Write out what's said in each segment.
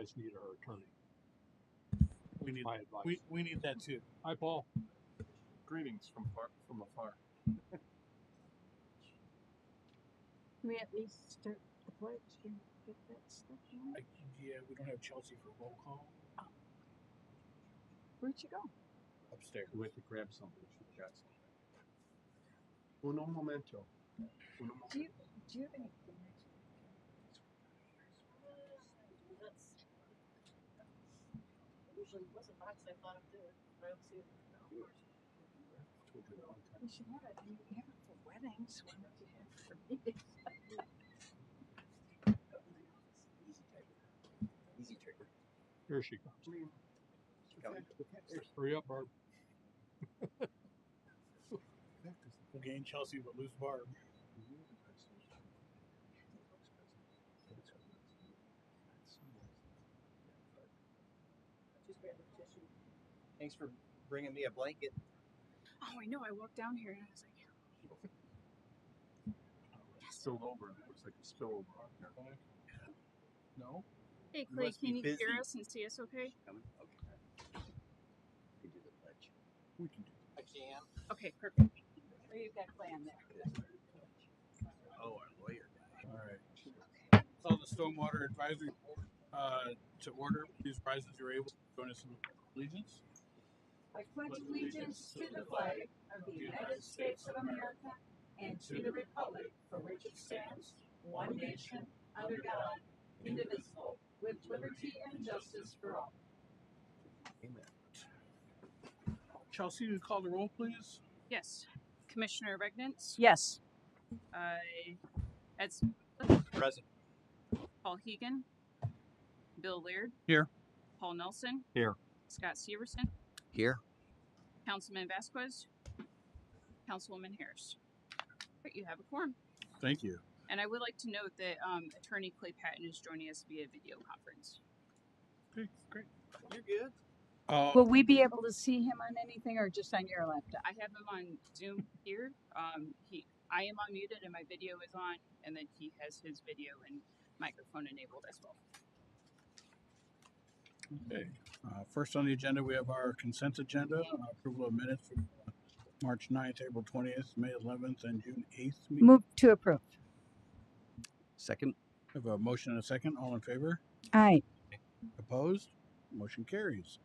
guys need our attorney. We need My advice. we need that too. Hi, Paul. Greetings from afar. Can we at least start the pledge and get that stuff on? Yeah, we don't have Chelsea for roll call. Oh. Where'd you go? Upstairs. We went to grab something. She got something. Uno momento. Do you have any Usually was a box I thought of doing, but I don't see it now. You should have it. You have it for weddings. Why don't you have it for meetings? Easy trigger. Here she comes. Hurry up, Barb. We'll gain Chelsea but lose Barb. Just grab the tissue. Thanks for bringing me a blanket. Oh, I know. I walked down here and I was like, Spilled over. It looks like a spillover on there. No? hey, You Clay, must be can you busy. hear us and see us okay? Coming? Okay. We do the pledge. We can do I can. Okay, perfect. Well, you've got Clay on there. Oh, our lawyer guy. All right. Call the Stormwater Advisory Board to order. Please rise as you're able to join us in allegiance. I pledge allegiance to the flag of the United States of America and to the republic for which it stands, one nation, under God, indivisible, with liberty and justice for all. Amen. Chelsea, you call the roll, please. Yes. Commissioner Regnance, Yes. Ed Smith, Present. Paul Hegan, Bill Laird. Here. Paul Nelson. Here. Scott Severson, Here. Councilman Vasquez, Councilwoman Harris. Great, you have a quorum. Thank you. And I would like to note that Attorney Clay Patton is joining us via video conference. Okay, great. You're good. Will we be able to see him on anything or just on your laptop? I have him on Zoom here. I am unmuted and my video is on, and then he has his video and microphone enabled as well. Okay. First on the agenda, we have our consent agenda, approval of minutes from March 9th, April 20th, May 11th, and June 8th. meeting. Move to approve. Second. We have a motion and a second. All in favor? Aye. Opposed? Motion carries.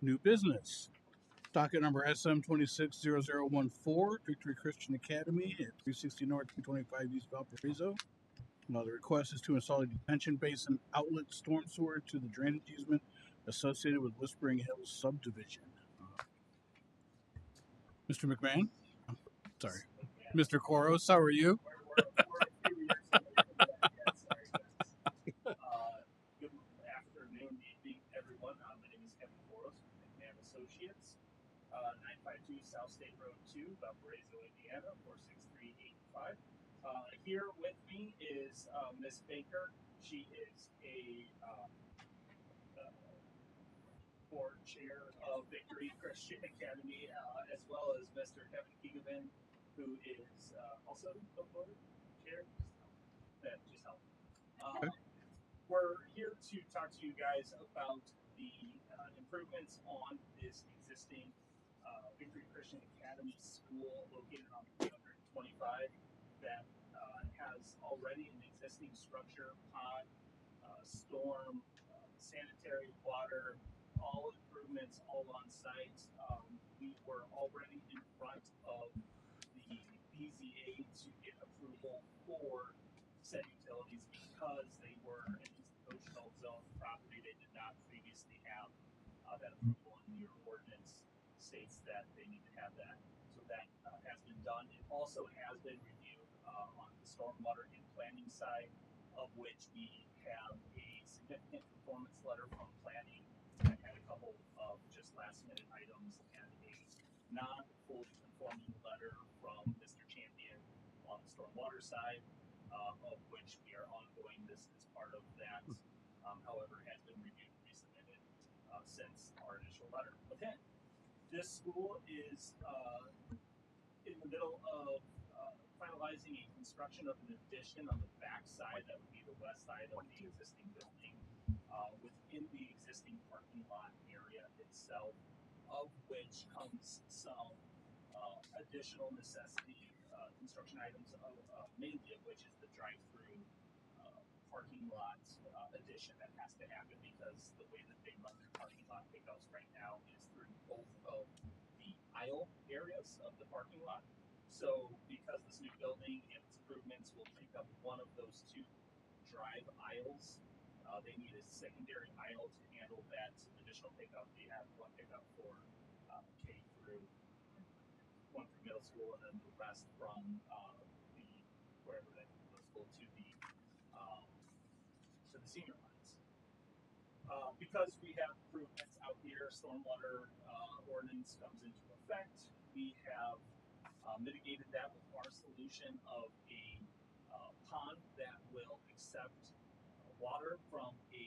New business. Docket number SM260014, Victory Christian Academy at 360 North, 225 East Valparaiso. Now the request is to install a detention basin outlet storm sewer to the drainage easement associated with Whispering Hills subdivision. Mr. McMahon? Sorry. Mr. Koros, how are you? Good afternoon, evening, everyone. My name is Kevin Koros from McMahon Associates, 952 South State Road 2, Valparaiso, Indiana, 46385. Here with me is Miss Baker. She is a board chair of Victory Christian Academy, as well as Mr. Kevin Keegan, who is also the board chair. Just help. We're here to talk to you guys about the improvements on this existing Victory Christian Academy school located on 325 that has already an existing structure, pond, storm, sanitary water, all improvements all on site. We were already in front of the BZA to get approval for said utilities because they were an institutional zone property. They did not previously have that approval, and your ordinance states that they need to have that. So that has been done. It also has been reviewed on the stormwater and planning side, of which we have a significant performance letter from planning. I had a couple of just last minute items and a non-fully conforming letter from Mr. Champion on the stormwater side, of which we are ongoing. This is part of that, however, has been reviewed and resubmitted since our initial letter. Okay, this school is in the middle of finalizing a construction of an addition on the back side. That would be the west side of the existing building. within the existing parking lot area itself, of which comes some additional necessity construction items, mainly of which is the drive-through parking lot addition that has to happen because the way that they run their parking lot pickups right now is through both of the aisle areas of the parking lot. So because this new building and its improvements will take up one of those two drive aisles, they need a secondary aisle to handle that additional pickup. They have one pickup for K through, one for middle school, and then the rest from the wherever that middle school to the senior lines. Because we have improvements out here, stormwater ordinance comes into effect. We have mitigated that with our solution of a pond that will accept water from a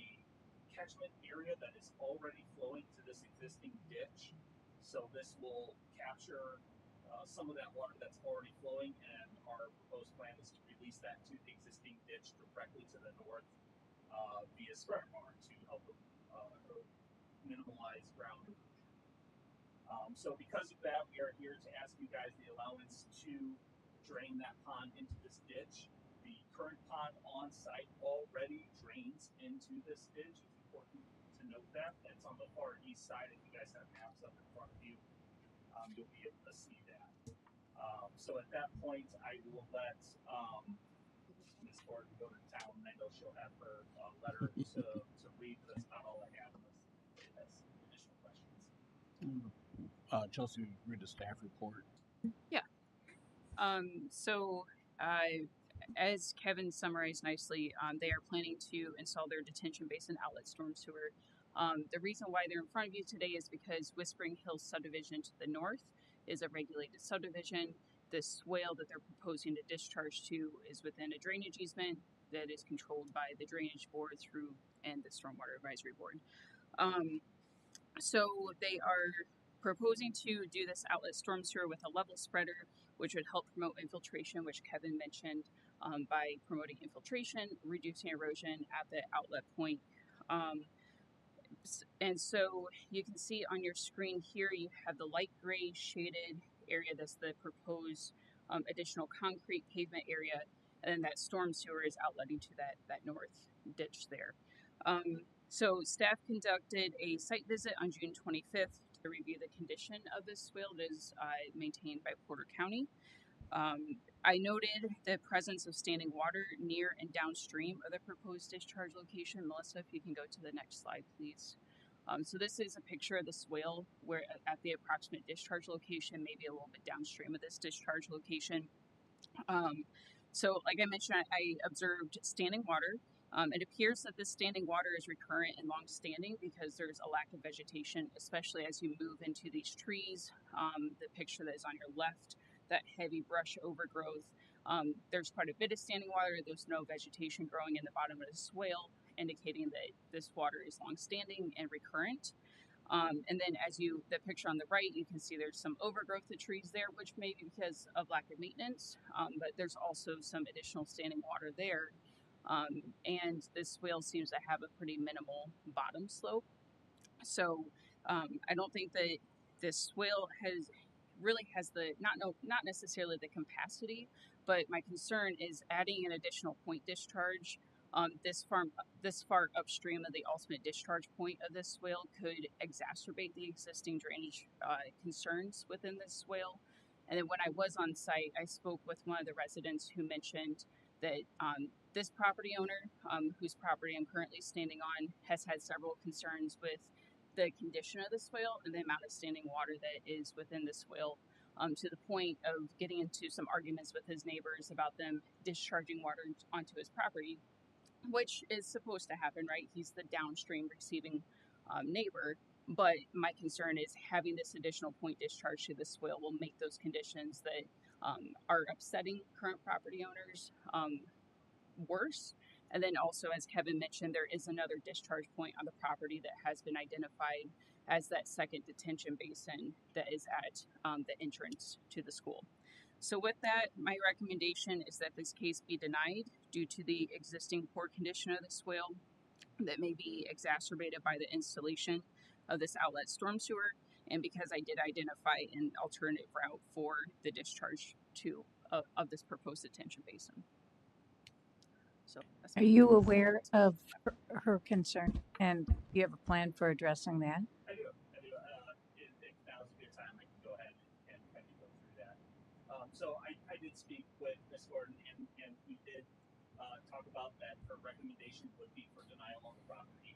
catchment area that is already flowing to this existing ditch. So this will capture some of that water that's already flowing, and our proposed plan is to release that to the existing ditch directly to the north via spreader bar to help minimize ground erosion. So because of that, we are here to ask you guys the allowance to drain that pond into this ditch. The current pond on site already drains into this ditch. It's important to note that. That's on the far east side. If you guys have maps up in front of you, you'll be able to see that. So at that point, I will let Ms. Gordon go to town, and I know she'll have her letter to read, but that's not all I have unless anybody has additional questions. Chelsea, read the staff report. So, as Kevin summarized nicely, they are planning to install their detention basin outlet storm sewer. The reason why they're in front of you today is because Whispering Hills subdivision to the north is a regulated subdivision. The swale that they're proposing to discharge to is within a drainage easement that is controlled by the drainage board through and the stormwater advisory board. So they are proposing to do this outlet storm sewer with a level spreader, which would help promote infiltration, which Kevin mentioned, by promoting infiltration, reducing erosion at the outlet point. And so you can see on your screen here, you have the light gray shaded area. That's the proposed additional concrete pavement area. And then that storm sewer is outletting to that north ditch there. So staff conducted a site visit on June 25th to review the condition of this swale that is maintained by Porter County. I noted the presence of standing water near and downstream of the proposed discharge location. Melissa, if you can go to the next slide, please. So this is a picture of the swale where at the approximate discharge location, maybe a little bit downstream of this discharge location. So like I mentioned, I observed standing water. It appears that this standing water is recurrent and long-standing because there's a lack of vegetation, especially as you move into these trees. The picture that is on your left, that heavy brush overgrowth. There's quite a bit of standing water. There's no vegetation growing in the bottom of the swale, indicating that this water is long-standing and recurrent. And then the picture on the right, you can see there's some overgrowth of trees there, which may be because of lack of maintenance, but there's also some additional standing water there. And this swale seems to have a pretty minimal bottom slope. So I don't think that this swale has not necessarily the capacity, but my concern is adding an additional point discharge this far upstream of the ultimate discharge point of this swale could exacerbate the existing drainage concerns within this swale. And then when I was on site, I spoke with one of the residents who mentioned that this property owner, whose property I'm currently standing on, has had several concerns with the condition of the swale and the amount of standing water that is within the swale, to the point of getting into some arguments with his neighbors about them discharging water onto his property, which is supposed to happen, right? He's the downstream receiving neighbor. But my concern is having this additional point discharge to the swale will make those conditions that are upsetting current property owners worse. And then also, as Kevin mentioned, there is another discharge point on the property that has been identified as that second detention basin that is at the entrance to the school. So with that, my recommendation is that this case be denied due to the existing poor condition of the swale. that may be exacerbated by the installation of this outlet storm sewer, and because I did identify an alternative route for the discharge of this proposed detention basin. So that's Are you aware of her concern, and do you have a plan for addressing that? I do. If now's a good time, I can go ahead and kind of go through that. So I did speak with Ms. Gordon, and we did talk about that her recommendation would be for denial on the property.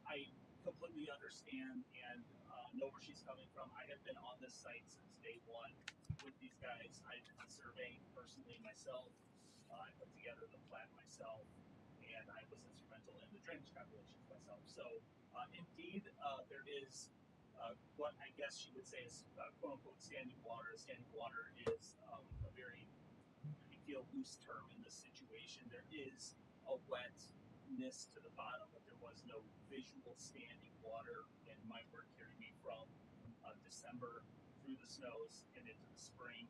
I completely understand and know where she's coming from. I have been on this site since day one with these guys. I did the surveying personally myself. I put together the plan myself, and I was instrumental in the drainage calculations myself. So, indeed, there is what I guess you would say is quote unquote standing water. Standing water is a very, I feel, loose term in this situation. There is a wetness to the bottom, but there was no visual standing water. And my work carried me from December through the snows and into the spring.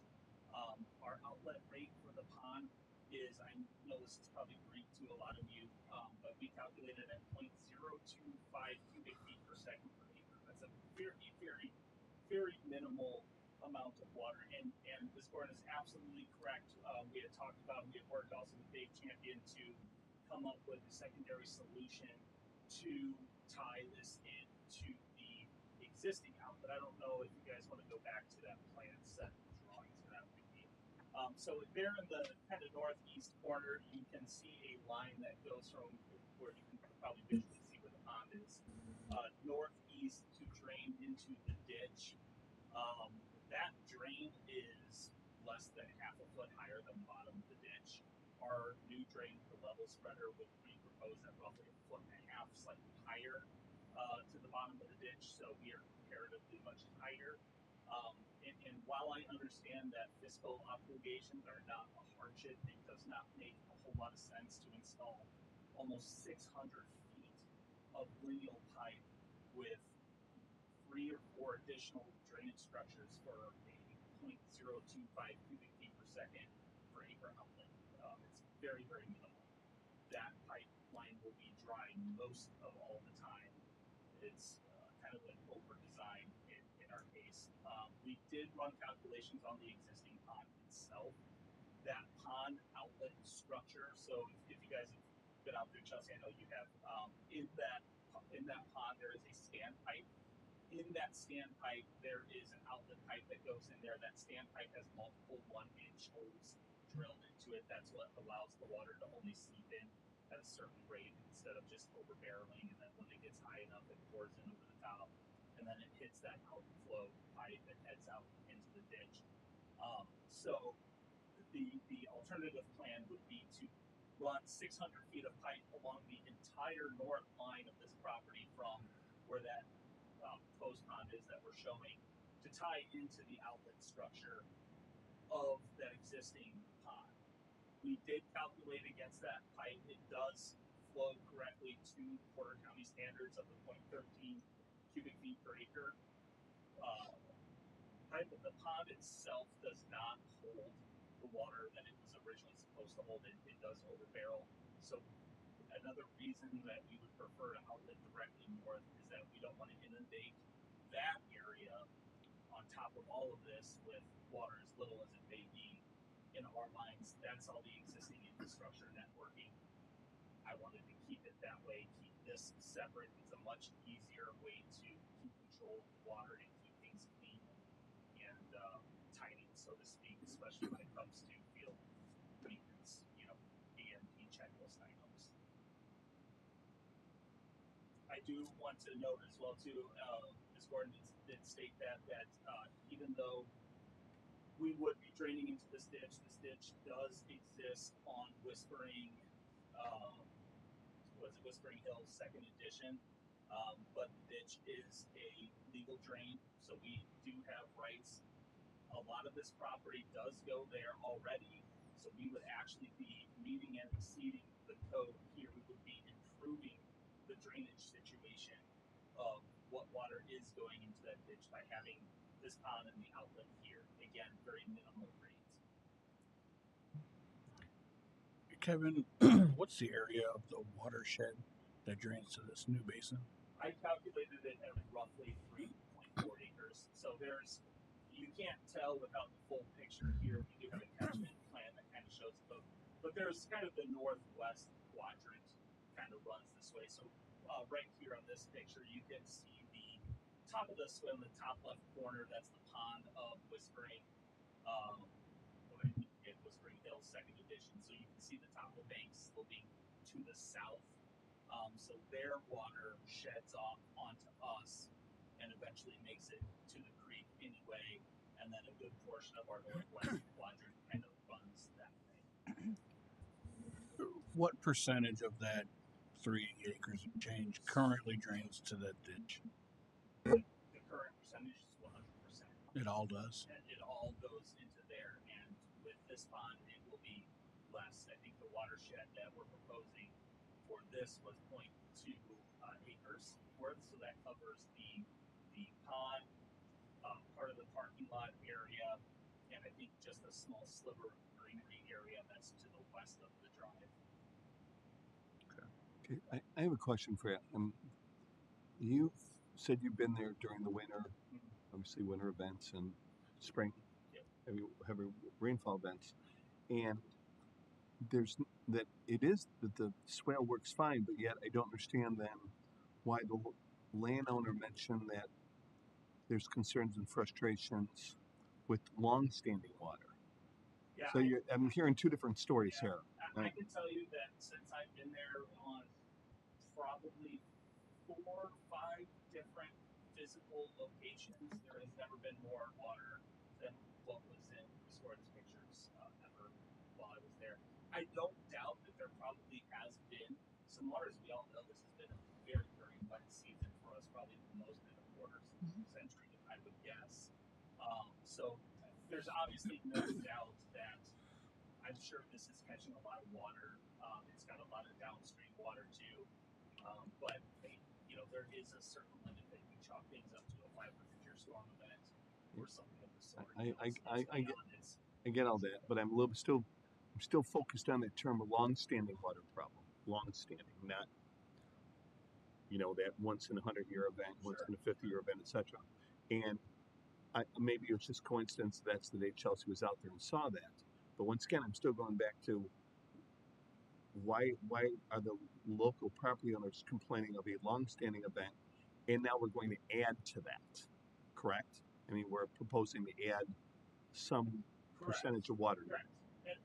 Our outlet rate for the pond is, I know this is probably Greek to a lot of you, but we calculated at 0.025 cubic feet per second per acre. That's a very, very, very minimal amount of water. And Ms. Gordon is absolutely correct. We had talked about, we had worked also with Dave Champion to come up with a secondary solution to tie this into the existing outlet. I don't know if you guys want to go back to that plan set of drawings for that might be. So there in the kind of northeast corner, you can see a line that goes from where you can probably visually see where the pond is, northeast to drain into the ditch. That drain is less than half a foot higher than the bottom of the ditch. Our new drain for level spreader would be proposed at roughly a foot and a half, slightly higher to the bottom of the ditch. So we are comparatively much higher. And while I understand that fiscal obligations are not a hardship, it does not make a whole lot of sense to install almost 600 feet of lineal pipe with 3 or 4 additional drainage structures for a 0.025 cubic feet per second per acre outlet. It's very, very minimal. That pipeline will be dry most of all the time. It's kind of an over design in our case. We did run calculations on the existing pond itself. That pond outlet structure. So if you guys have been out there, Chelsea, I know you have. In that pond, there is a standpipe. In that standpipe, there is an outlet pipe that goes in there. That standpipe has multiple 1-inch holes drilled into it. That's what allows the water to only seep in at a certain rate instead of just over barreling. And then when it gets high enough, it pours in over the top, and then it hits that outflow pipe and heads out into the ditch. So the alternative plan would be to run 600 feet of pipe along the entire north line of this property from where that proposed pond is that we're showing to tie into the outlet structure of that existing pond. We did calculate against that pipe. It does flow correctly to Porter County standards of the 0.13 cubic feet per acre. Pipe of the pond itself does not hold the water that it was originally supposed to hold. It does over barrel. So another reason that we would prefer to outlet directly north is that we don't want to inundate that area on top of all of this with water as little as it may be. In our minds, that's all the existing infrastructure networking. I wanted to keep it that way, keep this separate. It's a much easier way to keep control of the water and keep things clean and tidy, so to speak, especially when it comes to field maintenance, BMP checklist items. I do want to note as well too, Ms. Gordon did state that even though we would be draining into this ditch does exist on Whispering Hills Second Edition, but the ditch is a legal drain, so we do have rights. A lot of this property does go there already, so we would actually be meeting and exceeding the code here. We would be improving the drainage situation of what water is going into that ditch by having this pond and the outlet here. Again, very minimal rates. Kevin, what's the area of the watershed that drains to this new basin? I calculated it at roughly 3.4 acres. So you can't tell without the full picture here. We do have a catchment plan that kind of shows it, but there's kind of the northwest quadrant kind of runs this way. So right here on this picture, you can see the top of the swim, the top left corner. That's the pond of Whispering. Whispering Hills Second Edition. So you can see the top of the bank sloping to the south. So their water sheds off onto us and eventually makes it to the creek anyway. And then a good portion of our northwest quadrant kind of runs that way. What percentage of that 3 acres of change currently drains to that ditch? The current percentage is 100%. It all does. And it all goes into there. And with this pond, it will be less. I think the watershed that we're proposing for this was 0.2 acres worth. So that covers the pond, part of the parking lot area, and I think just a small sliver of greenery area that's to the west of the drive. Okay, I have a question for you. You said you've been there during the winter, obviously winter events and spring, Yep. heavy rainfall events, and there's that it is that the swale works fine, but yet I don't understand then why the landowner mentioned that there's concerns and frustrations with long-standing water. Yeah, So I'm hearing two different stories here. I can tell you that since I've been there on probably 4 or 5 different physical locations, there has never been more water than what was in Score's pictures ever while I was there. I don't doubt that there probably has been some water. As we all know, this has been a very, very wet season for us, probably the most in a quarter century, I would guess. So there's obviously no doubt that I'm sure this is catching a lot of water. It's got a lot of downstream water too. But there is a certain limit that you chalk things up to a 500-year storm event or something of the sort. I get all that, but I'm still focused on that term of long-standing water problem. Long-standing, not that once in a 100-year event, once in a 50-year event, etc. And maybe it was just coincidence that's the day Chelsea was out there and saw that. But once again, I'm still going back to why are the local property owners complaining of a long-standing event, and now we're going to add to that, correct? I mean, we're proposing to add some percentage of water. Correct. And,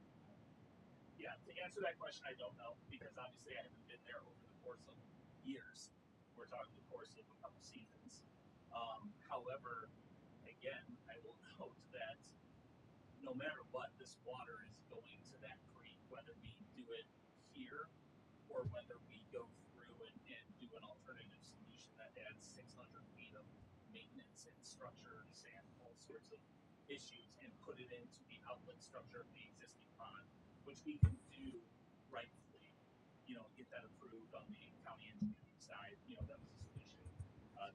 yeah, to answer that question, I don't know, because obviously I haven't been there over the course of years. We're talking the course of a couple seasons. However, again, I will note that no matter what, this water is going to that creek, whether we do it here or whether we go through and do an alternative solution that adds 600 feet of maintenance and structures and all sorts of issues and put it into the outlet structure of the existing pond, which we can do rightfully, get that approved on the county engineering side. That was a solution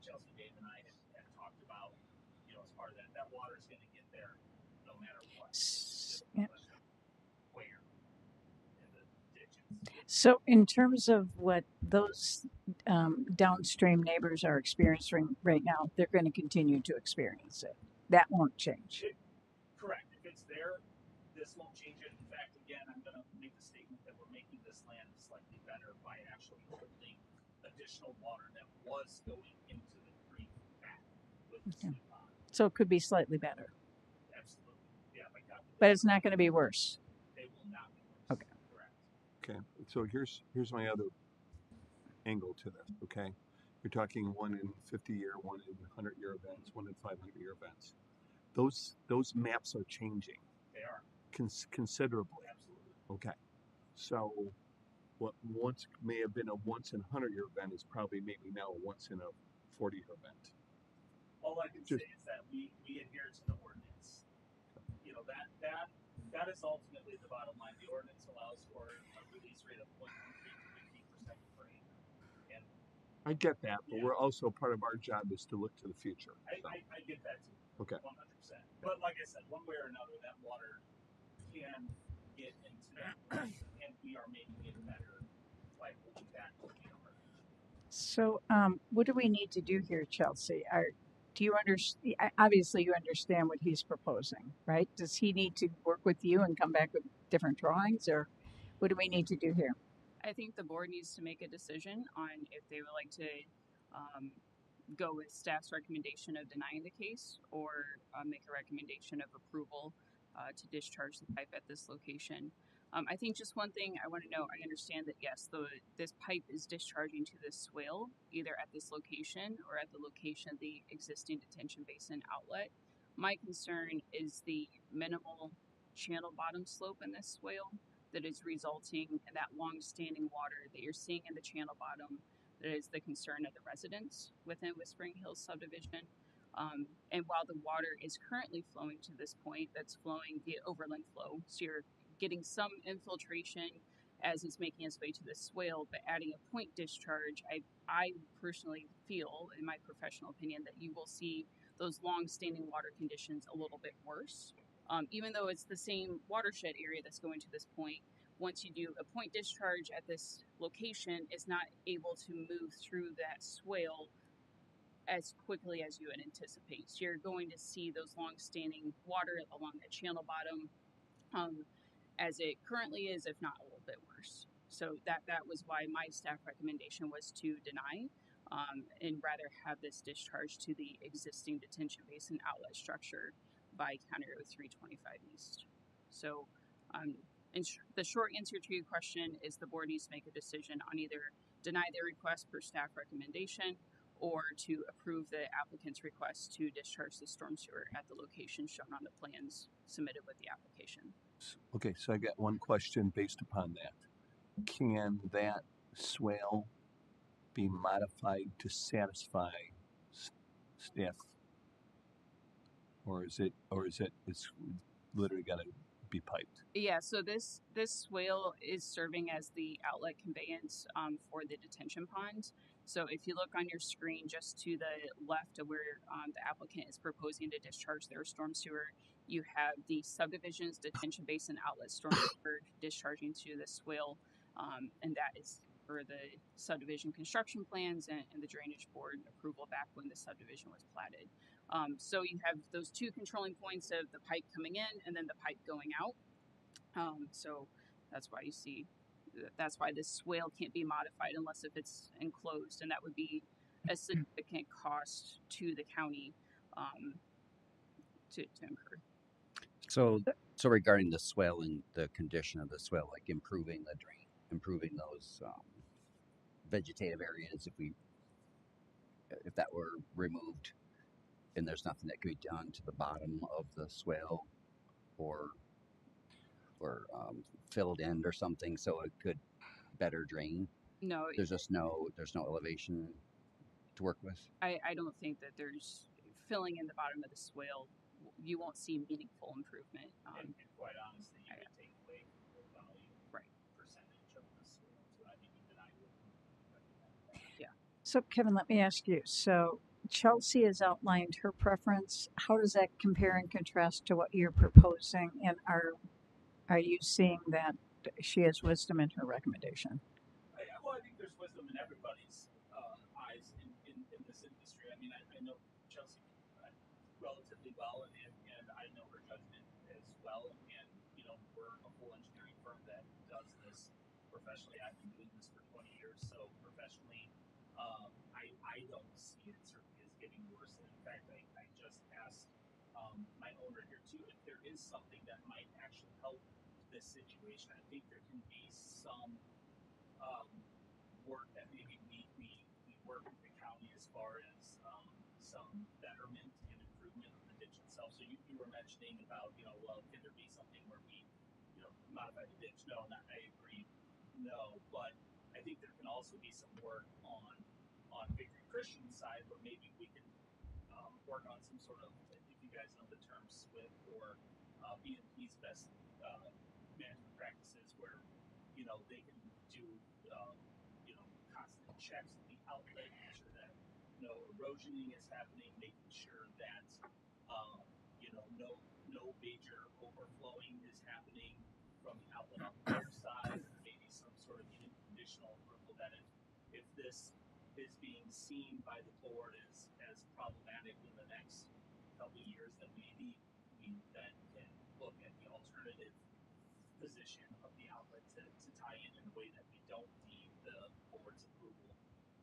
Chelsea, Dave, and I had talked about, as part of that. That water is going to get there no matter what. Yeah. Where in the ditches. So, in terms of what those downstream neighbors are experiencing right now, they're going to continue to experience it. That won't change. Correct. If it's there, this won't change it. In fact, again, I'm going to make the statement that we're making this land slightly better by actually holding additional water that was going into the creek back with this new pond. So it could be slightly better. Absolutely. Yeah, but it's not going to be worse. They will not be worse. Okay. Correct. Okay, so here's my other angle to this. Okay, you're talking 1 in 50-year, 1 in 100-year events, 1 in 500-year events. Those maps are changing. They are considerably. absolutely. Okay, so what once may have been a once in 100-year event is probably maybe now a once in a 40-year event. All I can say is that we adhere to the ordinance. That is ultimately the bottom line. The ordinance allows for a release rate of 0.13 to 15% per acre. And I get that, but we're also part of our job is to look to the future. I get that too. Okay. 100%. But like I said, one way or another, that water can get into that creek, and we are making it better by holding back what we are. So, what do we need to do here, Chelsea? Do you understand? Obviously, you understand what he's proposing, right? Does he need to work with you and come back with different drawings, or what do we need to do here? I think the board needs to make a decision on if they would like to um, go with staff's recommendation of denying the case or make a recommendation of approval to discharge the pipe at this location. I think just one thing I want to know, I understand that yes, this pipe is discharging to this swale, either at this location or at the location of the existing detention basin outlet. My concern is the minimal channel bottom slope in this swale that is resulting in that long-standing water that you're seeing in the channel bottom that is the concern of the residents within Whispering Hills subdivision. And while the water is currently flowing to this point, that's flowing via overland flow, so you're getting some infiltration as it's making its way to the swale, but adding a point discharge, I personally feel, in my professional opinion, that you will see those long-standing water conditions a little bit worse. Even though it's the same watershed area that's going to this point, once you do a point discharge at this location, it's not able to move through that swale as quickly as you would anticipate. So you're going to see those long-standing water along the channel bottom as it currently is, if not a little bit worse. So that was why my staff recommendation was to deny and rather have this discharge to the existing detention basin outlet structure by County Road 325 East. So the short answer to your question is the board needs to make a decision on either deny the request per staff recommendation or to approve the applicant's request to discharge the storm sewer at the location shown on the plans submitted with the application. Okay, so I got one question based upon that. Can that swale be modified to satisfy staff, or is it's literally got to be piped? Yeah, so this swale is serving as the outlet conveyance for the detention pond. So if you look on your screen just to the left of where the applicant is proposing to discharge their storm sewer, you have the subdivision's detention basin outlet storm sewer discharging to the swale, and that is for the subdivision construction plans and the drainage board approval back when the subdivision was platted. So you have those two controlling points of the pipe coming in and then the pipe going out. So that's why you see, that's why this swale can't be modified unless if it's enclosed, and that would be a significant cost to the county to incur. So, so regarding the swell and the condition of the swell, like improving the drain, improving those vegetative areas, if that were removed, and there's nothing that could be done to the bottom of the swell, or filled in or something, so it could better drain. No, There's no elevation to work with. I don't think that there's filling in the bottom of the swale. You won't see meaningful improvement. And quite honestly, you could take away from the volume Right. percentage of the swale, so I think even I would recommend that. Yeah. So, Kevin, let me ask you. So, Chelsea has outlined her preference. How does that compare and contrast to what you're proposing? And are you seeing that she has wisdom in her recommendation? Well, I think there's wisdom in everybody's eyes in this industry. I mean, I know Chelsea relatively well, and I know her judgment as well. And you know, we're a full engineering firm that does this professionally. I've been doing this for 20 years, so professionally, I don't see it certainly as getting worse. And in fact, I just asked my owner here too if there is something that might actually help this situation. I think there can be some work that maybe we work with the county as far as some betterment and improvement of the ditch itself. So you were mentioning about, you know, well, can there be something where we, you know, modify the ditch? No, not, I agree. No, but I think there can also be some work on Victory Christian's side where maybe we can work on some sort of, if you guys know the term SWIFT or BNP's best management practices where, you know, they can do, you know, constant checks at the outlet, make sure that no erosioning is happening, making sure that, you know, no major overflowing is happening from the outlet on the other side, maybe some sort of even conditional approval that if this is being seen by the board as problematic in the next couple of years, then maybe we then can look at the alternative position of the outlet to tie in a way that we don't need the board's approval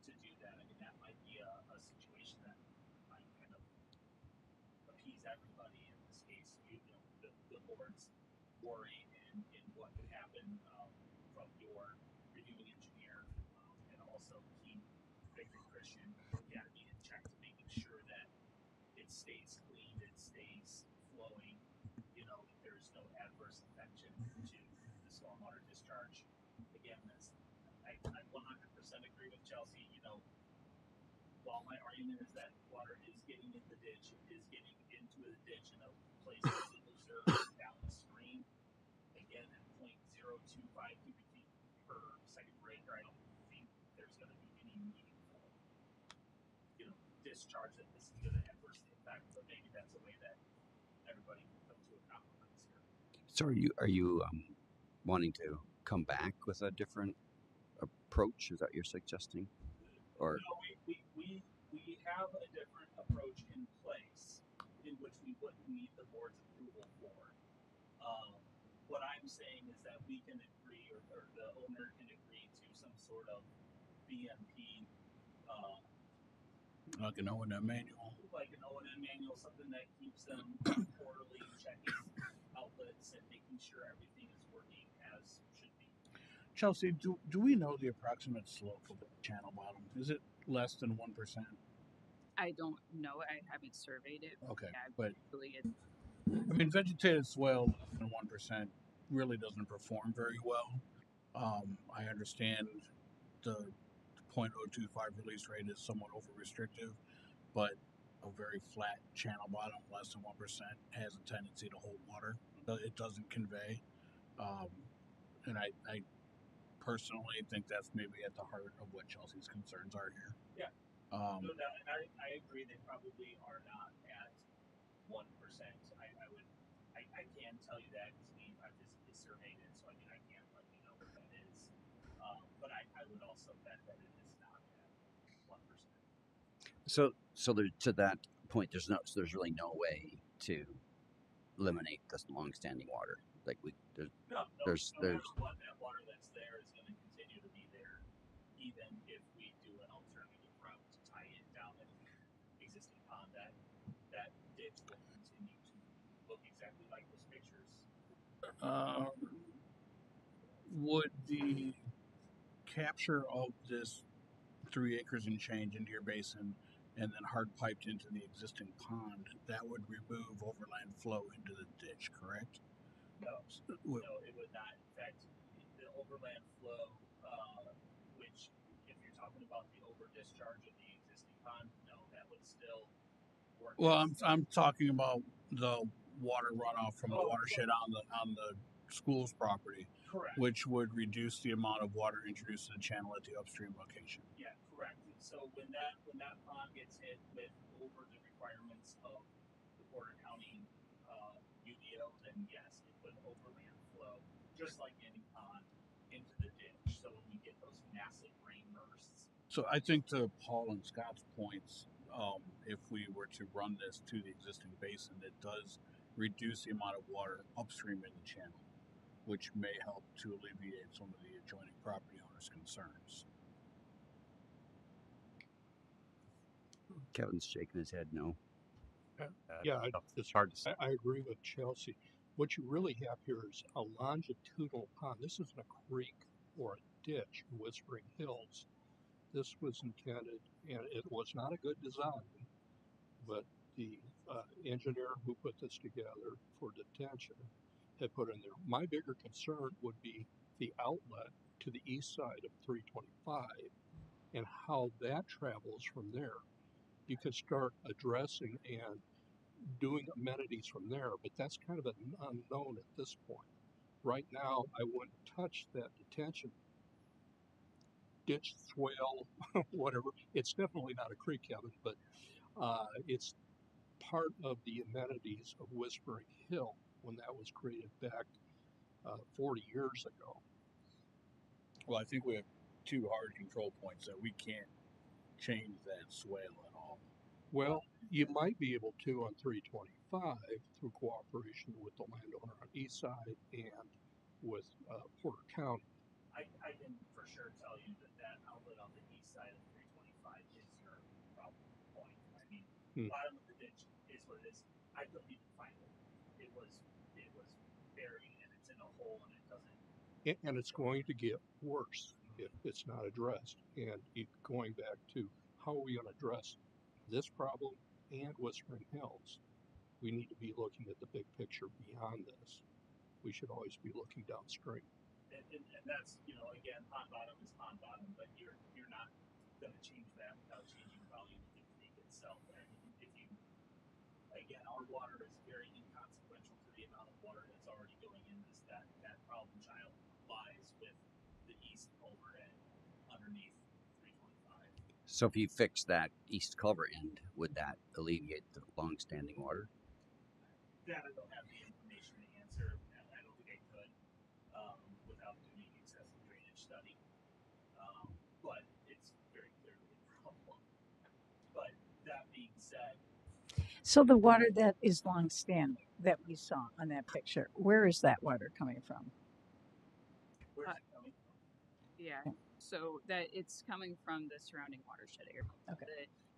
to do that. I mean, that might be a situation that might kind of appease everybody. In this case, the board's worry in what could happen from your reviewing engineer, and also keep Victory Christian Academy in check to making sure that it stays clean, it stays flowing, that there's no adverse affection to the stormwater discharge. Again, I 100% agree with Chelsea. While my argument is that water is getting in the ditch, it is getting into the ditch in a place that's looser downstream. Again, at 0.025 cubic feet per second per acre, I don't think there's going to be any meaningful, discharge that this is going to adversely affect. But maybe that's a way that everybody can come to a compromise here. So are you wanting to come back with a different approach? Is that what you're suggesting? Or No, we have a different approach in place in which we wouldn't need the board's approval for. What I'm saying is that we can agree, or the owner can agree to some sort of BMP, Like an O&M manual. like an O&M manual, something that keeps them quarterly checking outlets and making sure everything is working as should be. Chelsea, do we know the approximate slope of the channel bottom? Is it less than 1%? I don't know. I haven't surveyed it. Okay, Yeah, but usually I mean, vegetated swale less than 1% really doesn't perform very well. I understand the 0.025 release rate is somewhat over restrictive, but a very flat channel bottom, less than 1%, has a tendency to hold water. It doesn't convey. And I personally think that's maybe at the heart of what Chelsea's concerns are here. Yeah. No doubt, and I agree they probably are not at 1%. I can tell you that because I physically surveyed it, so I mean I can't let you know what that is. But I would also bet that it is not at 1%. so there, to that point, there's really no way to eliminate this long-standing water. Like No there's matter what, that water that's there is going to continue to be there, even if we do an alternative route to tie it down in the existing pond. That ditch will continue to look exactly like those pictures. Would the capture of this 3 acres and change into your basin and then hard piped into the existing pond, that would remove overland flow into the ditch, correct? No, it would not. In fact, the overland flow, which if you're talking about the over discharge of the existing pond, no, that would still work. Well, I'm talking about the water runoff from the watershed on the school's property. Correct. Which would reduce the amount of water introduced to the channel at the upstream location. Yeah, correct. So when that pond gets hit with over the requirements of the Porter County UDO, then yes, it would overland flow just like any pond into the ditch. So when we get those massive rain bursts. So I think to Paul and Scott's points, if we were to run this to the existing basin, it does reduce the amount of water upstream in the channel, which may help to alleviate some of the adjoining property owners' concerns. Kevin's shaking his head no. It's hard to say. I agree with Chelsea. What you really have here is a longitudinal pond. This isn't a creek or a ditch in Whispering Hills. This was intended, and it was not a good design, but the engineer who put this together for detention had put in there. My bigger concern would be the outlet to the east side of 325 and how that travels from there. You could start addressing and doing amenities from there, but that's kind of an unknown at this point. Right now, I wouldn't touch that detention ditch, swale, whatever. It's definitely not a creek, Kevin, but it's part of the amenities of Whispering Hill when that was created back 40 years ago. Well, I think we have 2 hard control points that we can't change that swale at all? Well, you might be able to on 325 through cooperation with the landowner on east side and with Porter County. I can for sure tell you that that outlet on the east side of 325 is your problem point. I mean, bottom of the ditch is what it is. I couldn't even find it. It was buried and it's in a hole and it doesn't. And it's going to get worse if it's not addressed. And going back to how are we going to address this problem and Whispering Hills, we need to be looking at the big picture beyond this. We should always be looking downstream. And that's, you know, again, pond bottom is pond bottom, but you're not going to change that without changing volume of the creek itself. I mean, if you, again, our water is very inconsequential to the amount of water that's already going in this. That problem child lies with the east culvert end underneath 325. So if you fix that east culvert end, would that alleviate the long-standing water? That I don't have the information to answer. I don't think I could without doing excessive drainage study. But it's very clearly a problem. But that being said, So the water that is long-standing that we saw on that picture, where is that water coming from? where's it coming from? Yeah. So that it's coming from the surrounding watershed area. Okay.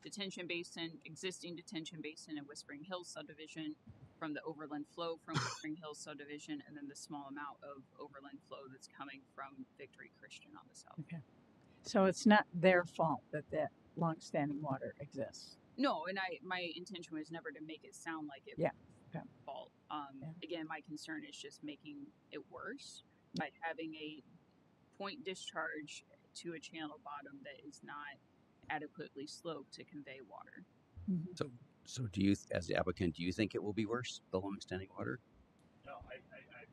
The detention basin, existing detention basin in Whispering Hills subdivision, from the overland flow from Whispering Hills subdivision, and then the small amount of overland flow that's coming from Victory Christian on the south. Okay. So it's not their fault that that long-standing water exists. No, and my intention was never to make it sound like it Yeah. was Okay. fault. Yeah. Again, my concern is just making it worse by having a point discharge to a channel bottom that is not adequately sloped to convey water. Mm-hmm. So do you, as the applicant, do you think it will be worse, the long-standing water? No, I think I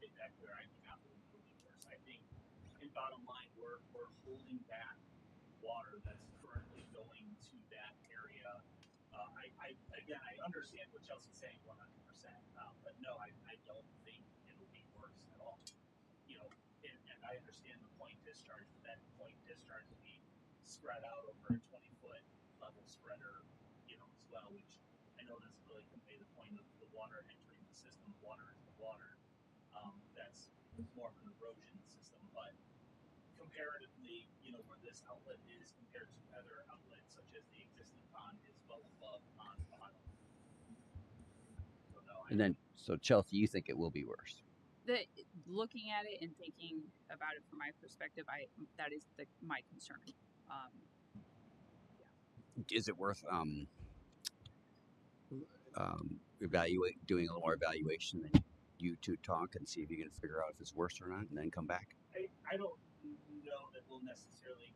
made that clear. I do not believe it will be worse. I think, in bottom line, we're holding back water that's currently going to that area. Again, I understand what Chelsea's saying 100%, but no, I don't think it'll be worse at all. You know, and I understand the point discharge, but that point discharge will be spread out over a 20-foot level spreader, you know, as well, which I know doesn't really convey the point of the water entering the system. Water is the water. That's more of an erosion system, but comparatively, you know, where this outlet is compared to other outlets, such as the existing pond, is well above pond bottom. So no, So Chelsea, you think it will be worse? Looking at it and thinking about it from my perspective, that is my concern. Is it worth doing a little more evaluation than you two talk and see if you can figure out if it's worse or not, and then come back? I don't know that we'll necessarily,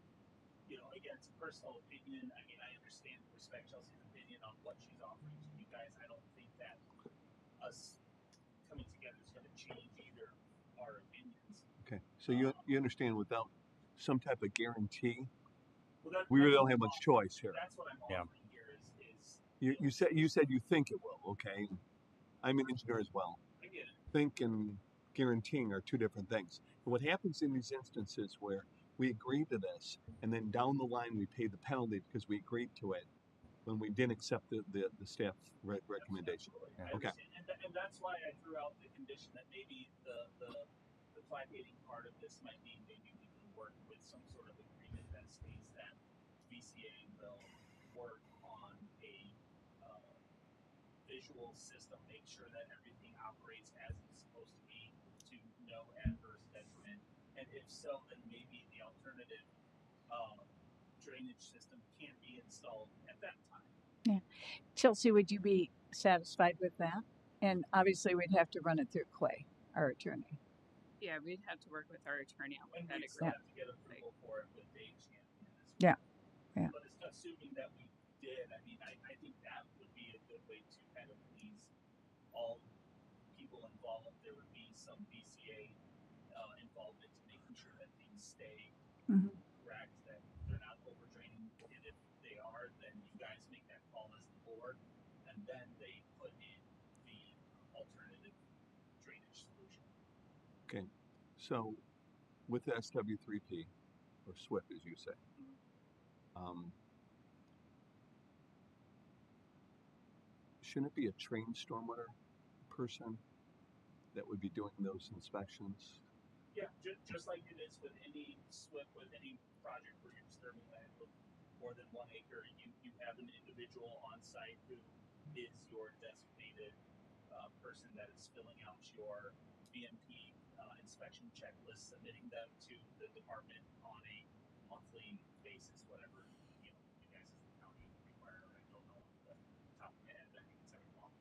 you know, again, it's a personal opinion. I mean, I understand and respect Chelsea's opinion on what she's offering to you guys. I don't think that us coming together is going to change either our opinions. Okay, so you understand without some type of guarantee, Well, we really don't have much choice here. That's what I'm offering here is You said you think it will. Okay, I'm an engineer as well. I get it. Think and guaranteeing are two different things. And what happens in these instances where we agree to this and then down the line we pay the penalty because we agreed to it when we didn't accept the staff recommendation. I Okay. understand. And that's why I threw out the condition that maybe the placating part of this might be maybe we can work with some sort of agreement that states that VCA will work on a visual system, make sure that everything operates as it's supposed to be to no adverse detriment. And if so, then maybe the alternative drainage system can be installed at that time. Yeah. Chelsea, would you be satisfied with that? And obviously, we'd have to run it through Clay, our attorney. Yeah, we'd have to work with our attorney on what And that we'd still agreement. have to get approval for it with Dave Champion as well. Yeah. Yeah. But it's assuming that we did, I mean, I think that would be a good way to kind of please all people involved. There would be some VCA involvement to making sure that things stay correct, that they're not overdraining. And if they are, then you guys make that call as the board, and then they put in the alternative drainage solution. Okay. So with the SW3P or SWIP, as you say, shouldn't it be a trained stormwater person that would be doing those inspections? Yeah, just like it is with any with any project where you're disturbing land with more than 1 acre, you have an individual on site who is your designated person that is filling out your BMP inspection checklist, submitting them to the department on a monthly basis, whatever you guys as the county require. I don't know off the top of my head. I think it's every month.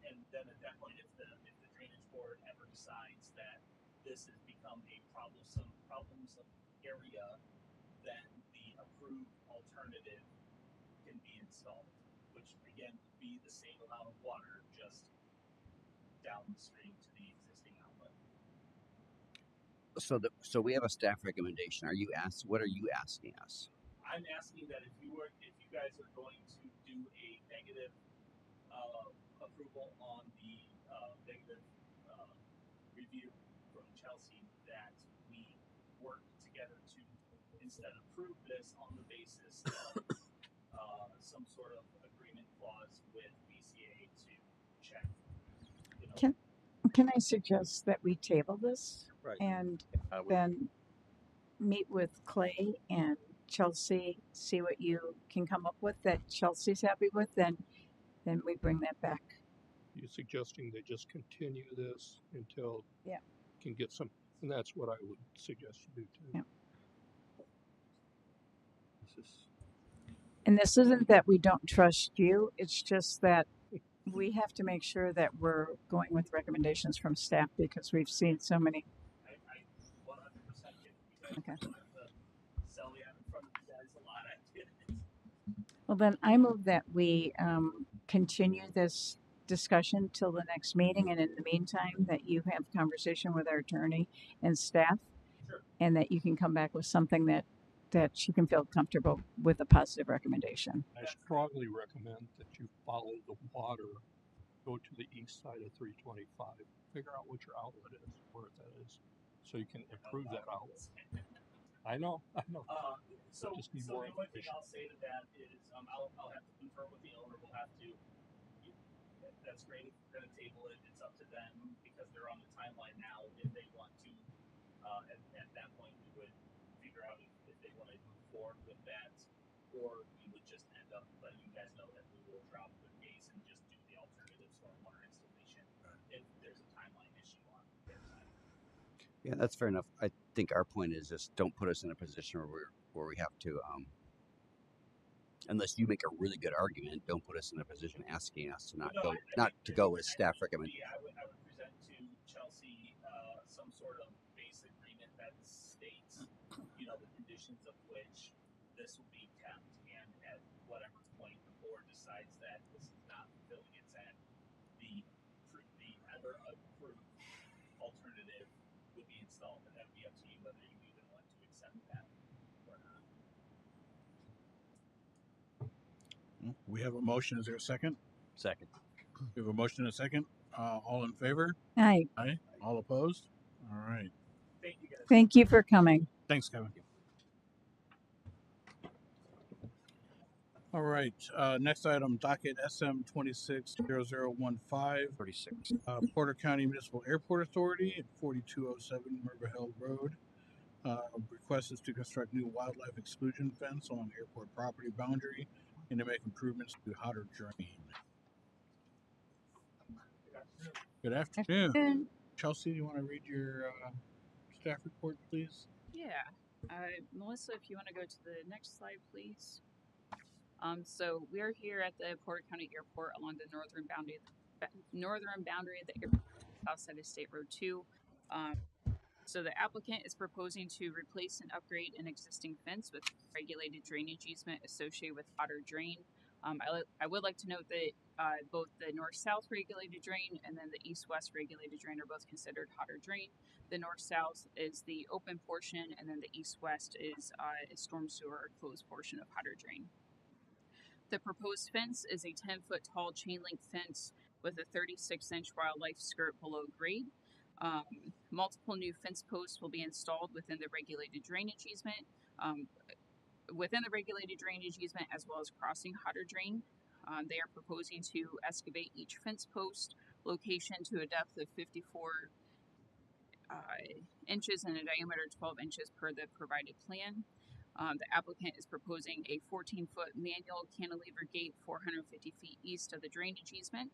And then at that point, if the drainage board ever decides that this has become a problemsome area, then the approved alternative can be installed, which again would be the same amount of water, just downstream to the existing outlet. So we have a staff recommendation. What are you asking us? I'm asking that if you guys are going to do a negative approval on the negative review from Chelsea, that we work together to instead approve this on the basis of some sort of agreement clause with BCA to check. Can I suggest that we table this Right. and then meet with Clay and Chelsea, see what you can come up with that Chelsea's happy with, then we bring that back. You suggesting they just continue this until Yeah. can get some, and that's what I would suggest you do too. Yeah. This is, And this isn't that we don't trust you, it's just that we have to make sure that we're going with recommendations from staff because we've seen so many. I 100% get it. Okay. Sell me out in front of you guys a lot. I get it. Well, then I move that we continue this discussion till the next meeting, and in the meantime, that you have conversation with our attorney and staff, Sure. and that you can come back with something that she can feel comfortable with a positive recommendation. I strongly recommend that you follow the water, go to the east side of 325, figure out what your outlet is, where that is, so you can improve that outlet. I know. So Just need the more only thing information. I'll say to that is I'll have to confirm with the owner. We'll have to. That's great if we're going to table it. It's up to them because they're on the timeline now. If they want to, at that point, we would figure out if they want to move forward with that, or we would just end up letting you guys know that we will drop the case and just do the alternative stormwater installation if there's a timeline issue on their side. Yeah, that's fair enough. I think our point is just don't put us in a position where we have to, unless you make a really good argument, don't put us in a position asking us to not go with staff recommendation. I would present to Chelsea some sort of base agreement that states, the conditions of which this will be kept, and at whatever point the board decides that this is not fulfilling its end, the ever approved alternative would be installed, and that would be up to you whether you even want to accept that or not. We have a motion. Is there a second? Second. We have a motion and a second. All in favor? Aye. Aye. All opposed? All right. Thank you guys. Thank you for coming. Thanks, Kevin. All right. Next item, docket SM 260015, 36. Porter County Municipal Airport Authority at 4207 River Hill Road. Request is to construct new wildlife exclusion fence along airport property boundary and to make improvements to Hotter Drain. Good afternoon. Chelsea, do you want to read your staff report, please? Yeah. Melissa, if you want to go to the next slide, please. So we are here at the Porter County Airport along the northern boundary of the airport, south side of State Road 2. So the applicant is proposing to replace and upgrade an existing fence with regulated drainage easement associated with Hotter Drain. I would like to note that both the north-south regulated drain and then the east-west regulated drain are both considered Hotter Drain. The north-south is the open portion, and then the east-west is a storm sewer or closed portion of Hotter Drain. The proposed fence is a 10-foot tall chain-link fence with a 36-inch wildlife skirt below grade. Multiple new fence posts will be installed within the regulated drainage easement, as well as crossing Hotter Drain. They are proposing to excavate each fence post location to a depth of 54 inches and a diameter 12 inches per the provided plan. The applicant is proposing a 14-foot manual cantilever gate 450 feet east of the drainage easement.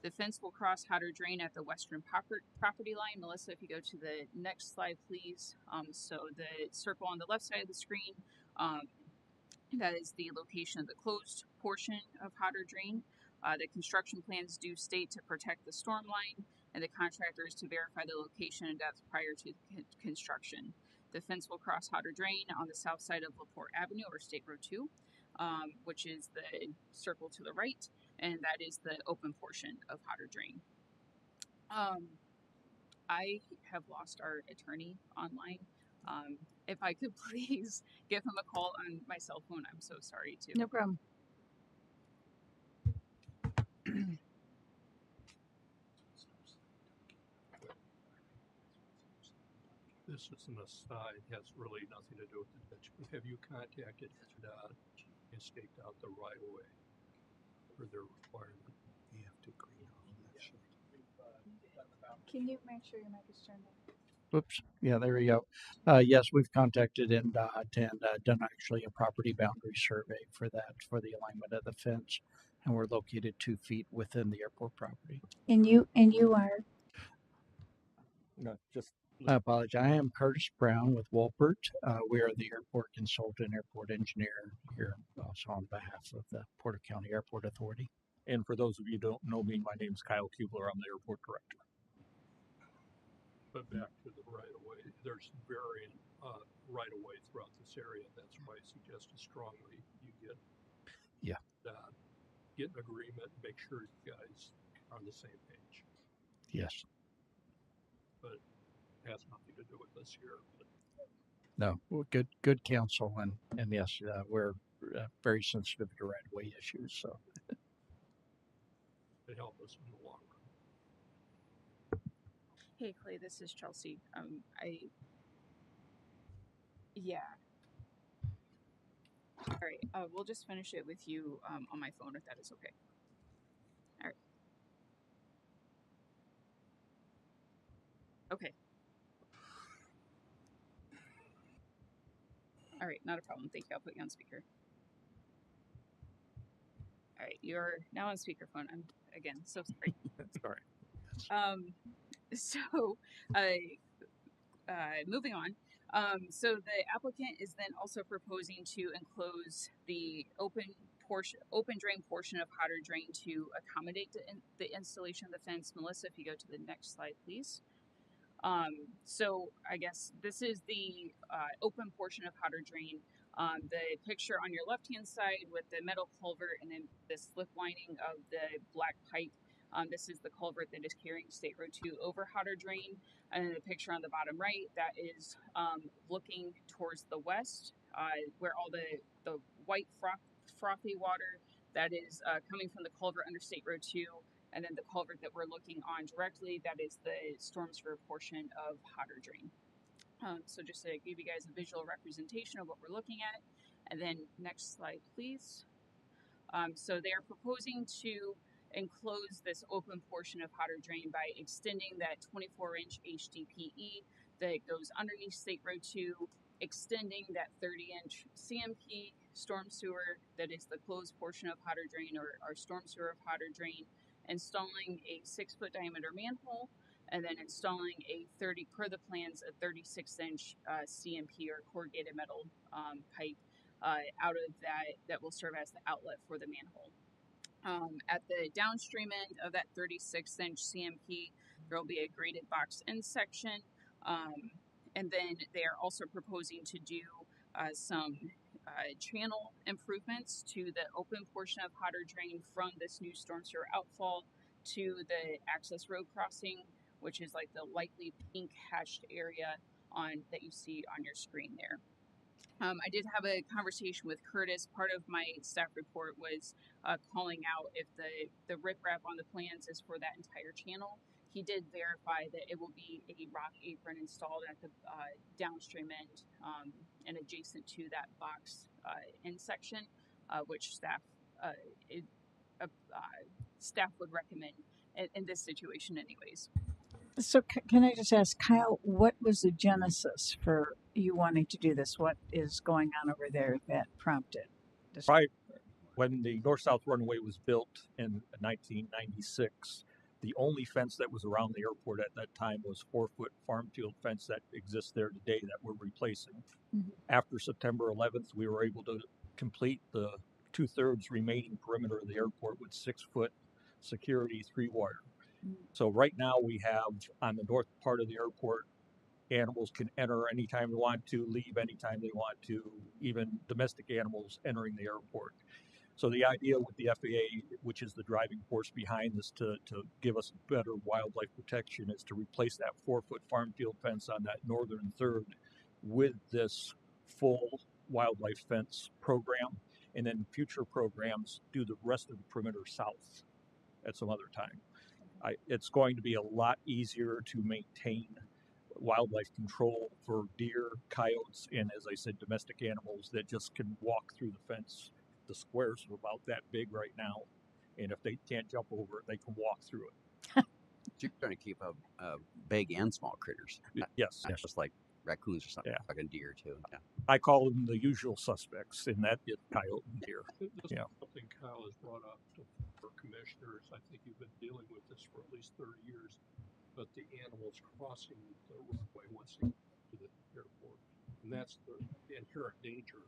The fence will cross Hatter Drain at the western property line. Melissa, if you go to the next slide, please. So the circle on the left side of the screen, that is the location of the closed portion of Hatter Drain. The construction plans do state to protect the storm line, and the contractor is to verify the location and depth prior to construction. The fence will cross Hatter Drain on the south side of LaPorte Avenue, or State Road 2, which is the circle to the right, and that is the open portion of Hatter Drain. I have lost our attorney online. If I could please give him a call on my cell phone, I'm so sorry to. No problem. This is an aside, has really nothing to do with the ditch, but have you contacted DOT and staked out the right of way for their requirement? You have to agree on that shit. Can you make sure your mic is turned on? Whoops. Yeah, there we go. Yes, we've contacted NDOT and done actually a property boundary survey for that, for the alignment of the fence. And we're located 2 feet within the airport property. And you are No, just. I apologize. I am Curtis Brown with Walpert. We are the airport consultant, airport engineer here, also on behalf of the Porter County Airport Authority. And for those of you who don't know me, my name's Kyle Kubler. I'm the airport director. But back to the right of way, there's varying right of way throughout this area. That's why I suggested strongly you get get an agreement, make sure you guys are on the same page. Yes. But it has nothing to do with this here. But No, well, good counsel, and yes, we're very sensitive to right of way issues. So it helps us in the long run. Hey Clay, this is Chelsea. All right, we'll just finish it with you on my phone if that is okay. All right. Okay. All right, not a problem. Thank you. I'll put you on speaker. All right, you're now on speakerphone. I'm again so sorry. Sorry. So, moving on. So the applicant is then also proposing to enclose the open drain portion of Hatter Drain to accommodate the installation of the fence. Melissa, if you go to the next slide, please. So I guess this is the open portion of Hatter Drain. The picture on your left-hand side with the metal culvert and then the slip lining of the black pipe. This is the culvert that is carrying State Road 2 over Hatter Drain. And the picture on the bottom right, that is looking towards the west, where all the white frothy water that is coming from the culvert under State Road 2, and then the culvert that we're looking on directly, that is the storm sewer portion of Hatter Drain. So just to give you guys a visual representation of what we're looking at. And then next slide, please. So they are proposing to enclose this open portion of Hatter Drain by extending that 24-inch HDPE that goes underneath State Road 2, extending that 30-inch CMP storm sewer that is the closed portion of Hatter Drain, or our storm sewer of Hatter Drain, installing a 6-foot diameter manhole, and then installing a 36-inch CMP or corrugated metal pipe out of that will serve as the outlet for the manhole. At the downstream end of that 36-inch CMP, there will be a graded box end section, and then they are also proposing to do some channel improvements to the open portion of Hatter Drain from this new storm sewer outfall to the access road crossing, which is like the lightly pink hashed area that you see on your screen there. I did have a conversation with Curtis. Part of my staff report was calling out if the riprap on the plans is for that entire channel. He did verify that it will be a rock apron installed at the downstream end and adjacent to that box end section, which staff staff would recommend in this situation, anyways. So can I just ask Kyle, what was the genesis for you wanting to do this? What is going on over there that prompted this? Right when the north-south runway was built in 1996, the only fence that was around the airport at that time was 4-foot farm field fence that exists there today that we're replacing. Mhm. After September 11th, we were able to complete the 2/3 remaining perimeter of the airport with 6-foot security 3-wire. So right now we have on the north part of the airport, animals can enter anytime they want to, leave anytime they want to, even domestic animals entering the airport. So the idea with the FAA, which is the driving force behind this to give us better wildlife protection, is to replace that 4-foot farm field fence on that northern third with this full wildlife fence program, and then future programs do the rest of the perimeter south at some other time. It's going to be a lot easier to maintain wildlife control for deer, coyotes, and as I said, domestic animals that just can walk through the fence. The squares are about that big right now, and if they can't jump over it, they can walk through it. You're trying to keep big and small critters. Yes, Not just like raccoons or something, Yeah. like a deer too. Yeah. I call them the usual suspects, and that is coyote and deer. This Yeah. is something Kyle has brought up to for commissioners. I think you've been dealing with this for at least 30 years, but the animals crossing the runway once they get to the airport, and that's the inherent danger.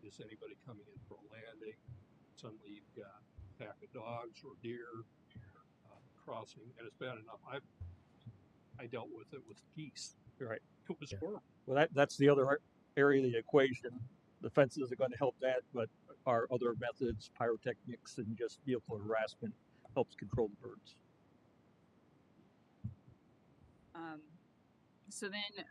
Is anybody coming in for a landing? Suddenly you've got a pack of dogs or deer crossing, and it's bad enough. I dealt with it with geese. Right. It was Yeah. horrible. Well, that's the other area of the equation. The fences are going to help that, but our other methods, pyrotechnics, and just vehicle harassment helps control the birds. So then,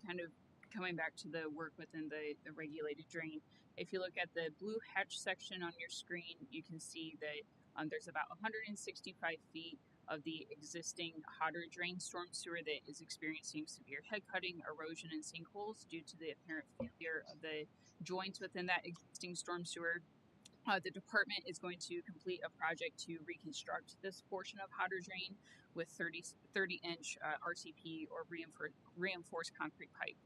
kind of coming back to the work within the regulated drain, if you look at the blue hatch section on your screen, you can see that there's about 165 feet of the existing hotter drain storm sewer that is experiencing severe head cutting, erosion, and sinkholes due to the apparent failure of the joints within that existing storm sewer. The department is going to complete a project to reconstruct this portion of hotter drain with 30-inch RCP or reinforced concrete pipe.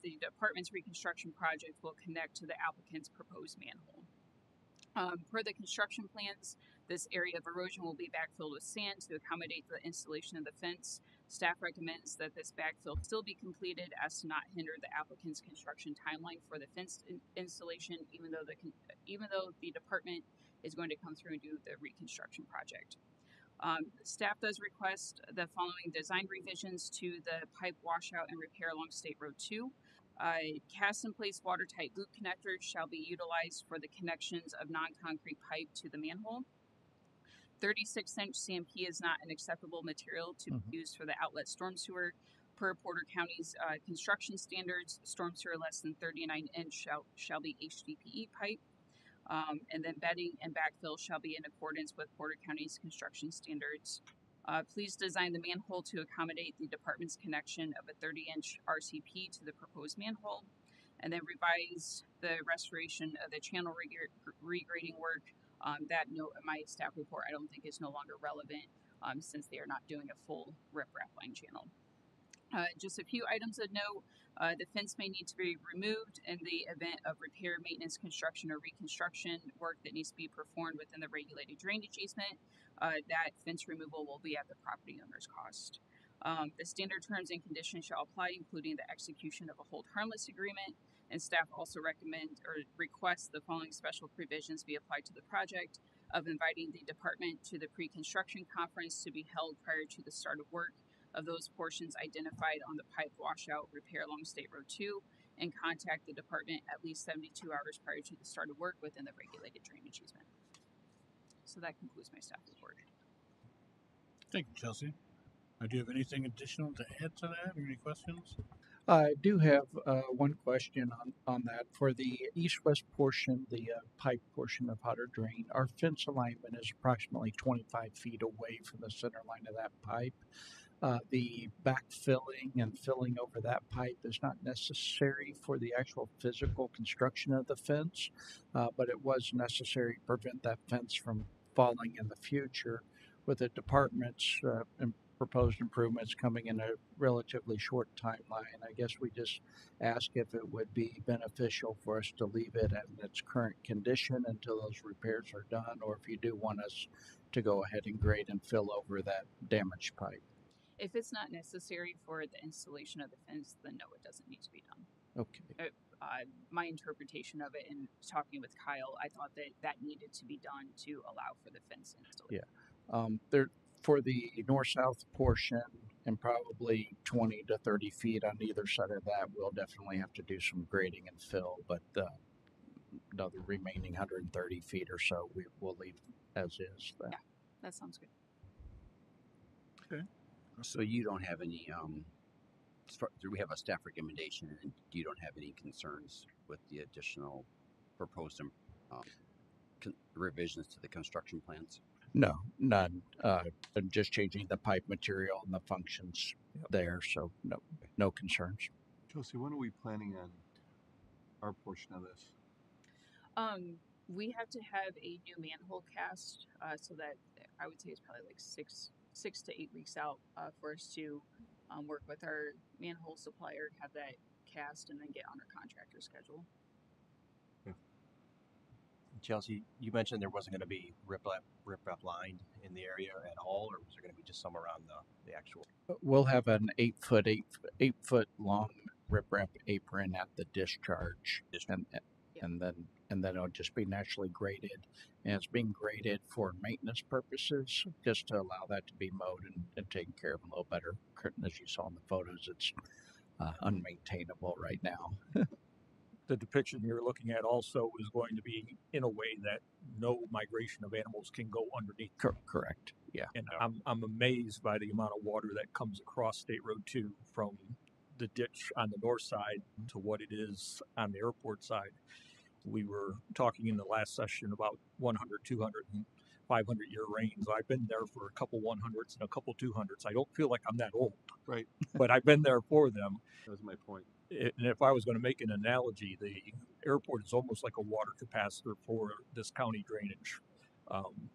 The department's reconstruction project will connect to the applicant's proposed manhole. Per the construction plans, this area of erosion will be backfilled with sand to accommodate the installation of the fence. Staff recommends that this backfill still be completed as to not hinder the applicant's construction timeline for the fence installation, even though the department is going to come through and do the reconstruction project. Staff does request the following design revisions to the pipe washout and repair along State Road 2. Cast in place watertight loop connectors shall be utilized for the connections of non-concrete pipe to the manhole. 36-inch CMP is not an acceptable material to be used for the outlet storm sewer. Per Porter County's construction standards, storm sewer less than 39-inch shall be HDPE pipe. And then bedding and backfill shall be in accordance with Porter County's construction standards. Please design the manhole to accommodate the department's connection of a 30-inch RCP to the proposed manhole, and then revise the restoration of the channel regrading work. That note in my staff report I don't think is no longer relevant since they are not doing a full riprap line channel. Just a few items of note. The fence may need to be removed in the event of repair, maintenance, construction, or reconstruction work that needs to be performed within the regulated drainage easement. That fence removal will be at the property owner's cost. The standard terms and conditions shall apply, including the execution of a hold harmless agreement. And staff also recommend or request the following special provisions be applied to the project: of inviting the department to the pre-construction conference to be held prior to the start of work of those portions identified on the pipe washout repair along State Road 2, and contact the department at least 72 hours prior to the start of work within the regulated drainage easement. So that concludes my staff report. Thank you, Chelsea. Do you have anything additional to add to that, or any questions? I do have one question on that. For the east-west portion, the pipe portion of hotter drain, our fence alignment is approximately 25 feet away from the center line of that pipe. The backfilling and filling over that pipe is not necessary for the actual physical construction of the fence, but it was necessary to prevent that fence from falling in the future. With the department's proposed improvements coming in a relatively short timeline, I guess we just ask if it would be beneficial for us to leave it in its current condition until those repairs are done, or if you do want us to go ahead and grade and fill over that damaged pipe. If it's not necessary for the installation of the fence, then no, it doesn't need to be done. Okay. My interpretation of it and talking with Kyle, I thought that needed to be done to allow for the fence installation. Yeah. There for the north-south portion and probably 20 to 30 feet on either side of that, we'll definitely have to do some grading and fill, but the remaining 130 feet or so, we'll leave as is. Yeah, that sounds good. Okay. So you don't have any, we have a staff recommendation, and you don't have any concerns with the additional proposed revisions to the construction plans? No, none. Just changing the pipe material and the functions there, so no concerns. Chelsea, when are we planning on our portion of this? We have to have a new manhole cast, so that I would say it's probably like six to 8 weeks out for us to work with our manhole supplier, have that cast, and then get on our contractor schedule. Chelsea, you mentioned there wasn't going to be riprap lined in the area at all, or was there going to be just some around the actual? We'll have an 8 foot long riprap apron at the discharge, and then it'll just be naturally graded, and it's being graded for maintenance purposes, just to allow that to be mowed and taken care of a little better. As you saw in the photos, it's unmaintainable right now. The depiction you're looking at also is going to be in a way that no migration of animals can go underneath. Correct. Yeah. And I'm amazed by the amount of water that comes across State Road 2 from the ditch on the north side to what it is on the airport side. We were talking in the last session about 100, 200, and 500-year rains. I've been there for a couple 100s and a couple 200s. I don't feel like I'm that old. Right. But I've been there for them. That was my point. And if I was going to make an analogy, the airport is almost like a water capacitor for this county drainage.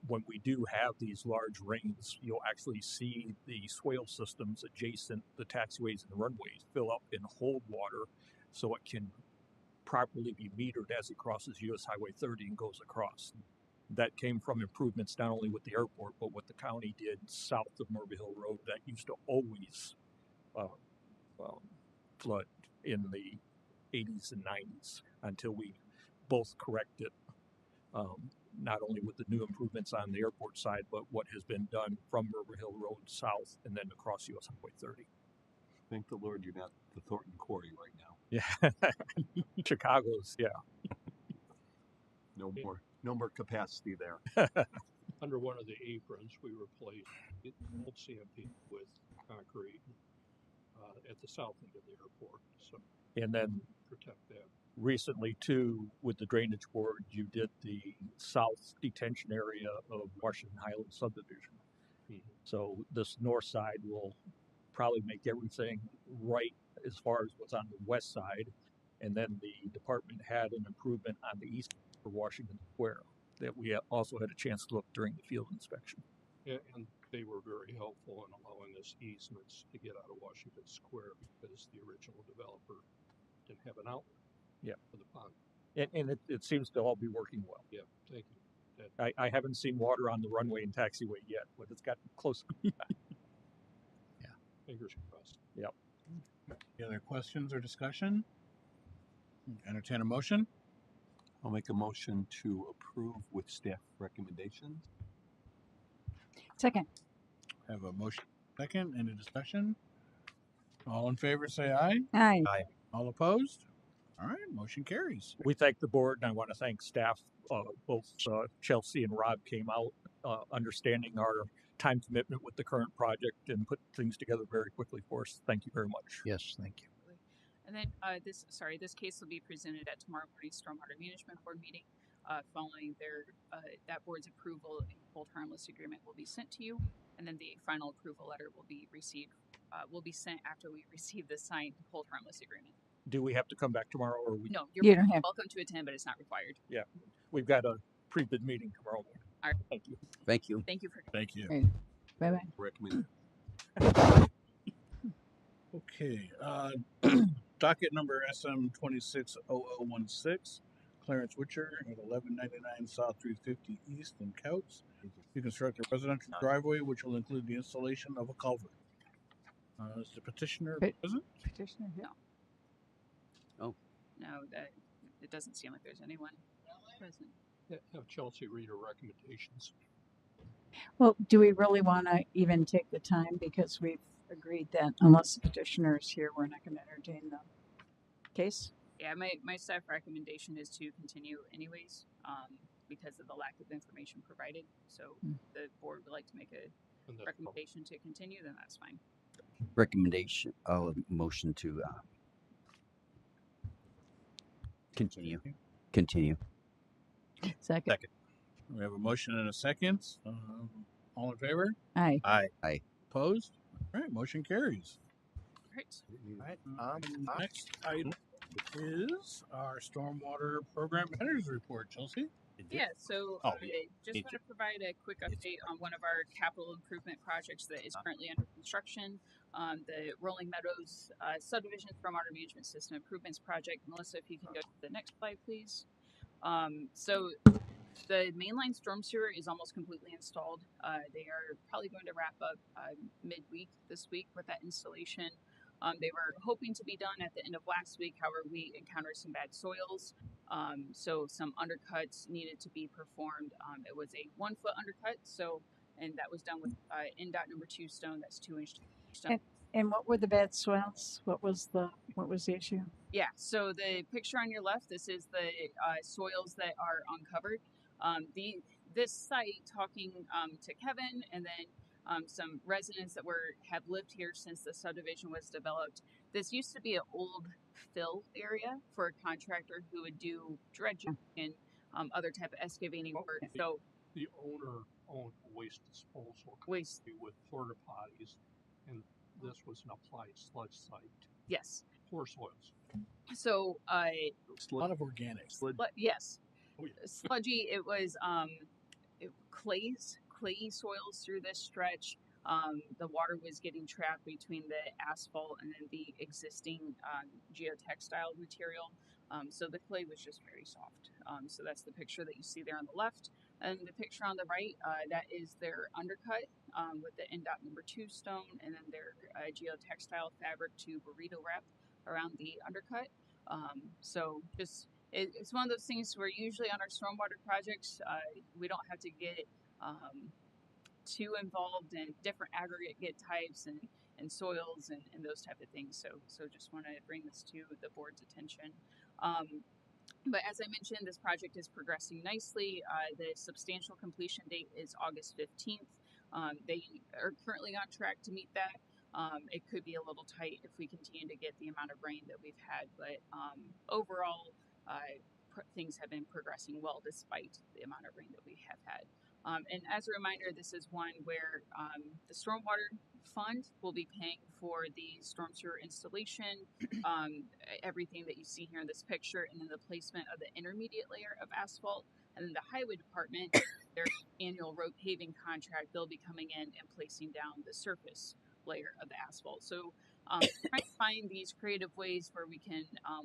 When we do have these large rains, you'll actually see the swale systems adjacent the taxiways and the runways fill up and hold water so it can properly be metered as it crosses US Highway 30 and goes across. That came from improvements not only with the airport, but what the county did south of Murray Hill Road that used to always flood in the 80s and 90s until we both corrected, not only with the new improvements on the airport side, but what has been done from Murray Hill Road south and then across US Highway 30. Thank the Lord you're not the Thornton Quarry right now. Yeah. Chicago's, yeah. No more capacity there. Under one of the aprons, we replaced old CMP with concrete at the south end of the airport, so And then protect that. recently, too, with the drainage board, you did the south detention area of Washington Highlands subdivision. Mm-hmm. So this north side will probably make everything right as far as what's on the west side. And then the department had an improvement on the east for Washington Square that we also had a chance to look during the field inspection. Yeah, and they were very helpful in allowing us easements to get out of Washington Square because the original developer didn't have an outlet for the pond. And it seems to all be working well. Yeah, thank you. I haven't seen water on the runway and taxiway yet, but it's gotten close. Fingers crossed. Yep. Any other questions or discussion? Entertain a motion. I'll make a motion to approve with staff recommendations. Second. Have a motion second. Any discussion? All in favor say aye. Aye. Aye. All opposed? All right, motion carries. We thank the board, and I want to thank staff. Both Chelsea and Rob came out understanding our time commitment with the current project and put things together very quickly for us. Thank you very much. Yes, thank you. And then this case will be presented at tomorrow morning's Stormwater Management Board meeting. Following that board's approval, a full harmless agreement will be sent to you. and then the final approval letter will be sent after we receive the signed hold harmless agreement. Do we have to come back tomorrow, or we? No, You you're don't have. welcome to attend, but it's not required. Yeah, we've got a pre-bid meeting tomorrow morning. All right. Thank you. Thank you. Thank you for. Thank you. Bye bye. Recommend. Okay, docket number SM 260016, Clarence Witcher at 1199 South 350 East in Couts, to construct a residential driveway which will include the installation of a culvert. Is the petitioner Pet- present? Petitioner here. No, that it doesn't seem like there's anyone present. Have Chelsea read her recommendations. Well, do we really want to even take the time, because we've agreed that unless the petitioner is here, we're not going to entertain the case? Yeah, my staff recommendation is to continue anyways, because of the lack of information provided. So the board would like to make a And that's recommendation to continue, then that's fine. Recommendation. Motion to continue. Continue. Second. We have a motion and a second. All in favor? Aye. Aye. Opposed? All right, motion carries. Right. All right. Next item is our stormwater program manager's report. Chelsea? Yeah, so Oh, I just want to provide a quick update on one of our capital improvement projects that is currently under construction. The Rolling Meadows subdivision stormwater management system improvements project. Melissa, if you can go to the next slide, please. So the mainline storm sewer is almost completely installed. They are probably going to wrap up midweek this week with that installation. They were hoping to be done at the end of last week. However, we encountered some bad soils. So some undercuts needed to be performed. It was a 1 foot undercut. And that was done with NDOT number 2 stone. That's 2-inch stone. And what were the bad soils? What was the issue? Yeah, so the picture on your left, this is the soils that are uncovered. This site, talking to Kevin and then some residents that have lived here since the subdivision was developed. This used to be an old fill area for a contractor who would do dredging and other type of excavating work. So The owner owned a waste disposal waste, with porta potties, and this was an applied sludge site. yes. Poor soils. So A lot of organics. yes, Oh, yeah. sludgy. It was clayey soils through this stretch. The water was getting trapped between the asphalt and then the existing geotextile material. So the clay was just very soft. So that's the picture that you see there on the left. And the picture on the right, that is their undercut with the NDOT number 2 stone, and then their geotextile fabric to burrito wrap around the undercut. So just it's one of those things where usually on our stormwater projects, we don't have to get too involved in different aggregate types and soils and those type of things. So just want to bring this to the board's attention. But as I mentioned, this project is progressing nicely. The substantial completion date is August 15th. They are currently on track to meet that. It could be a little tight if we continue to get the amount of rain that we've had, but overall, things have been progressing well despite the amount of rain that we have had. And as a reminder, this is one where the stormwater fund will be paying for the storm sewer installation, everything that you see here in this picture, and then the placement of the intermediate layer of asphalt. And then the highway department, their annual road paving contract, they'll be coming in and placing down the surface layer of the asphalt. So trying to find these creative ways where we can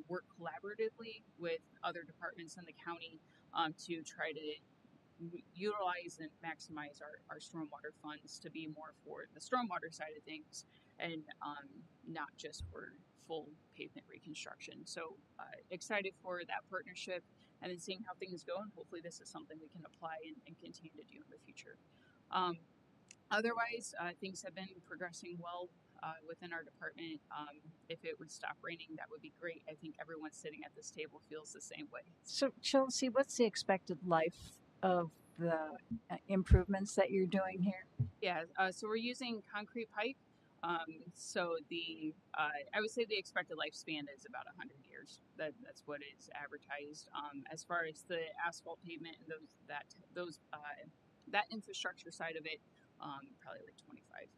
work collaboratively with other departments in the county to try to utilize and maximize our stormwater funds to be more for the stormwater side of things and not just for full pavement reconstruction. So excited for that partnership and then seeing how things go, and hopefully this is something we can apply and continue to do in the future. Otherwise, things have been progressing well within our department. If it would stop raining, that would be great. I think everyone sitting at this table feels the same way. So, Chelsea, what's the expected life of the improvements that you're doing here? Yeah, so we're using concrete pipe. So I would say the expected lifespan is about 100 years. That's what is advertised. As far as the asphalt pavement and that infrastructure side of it, probably like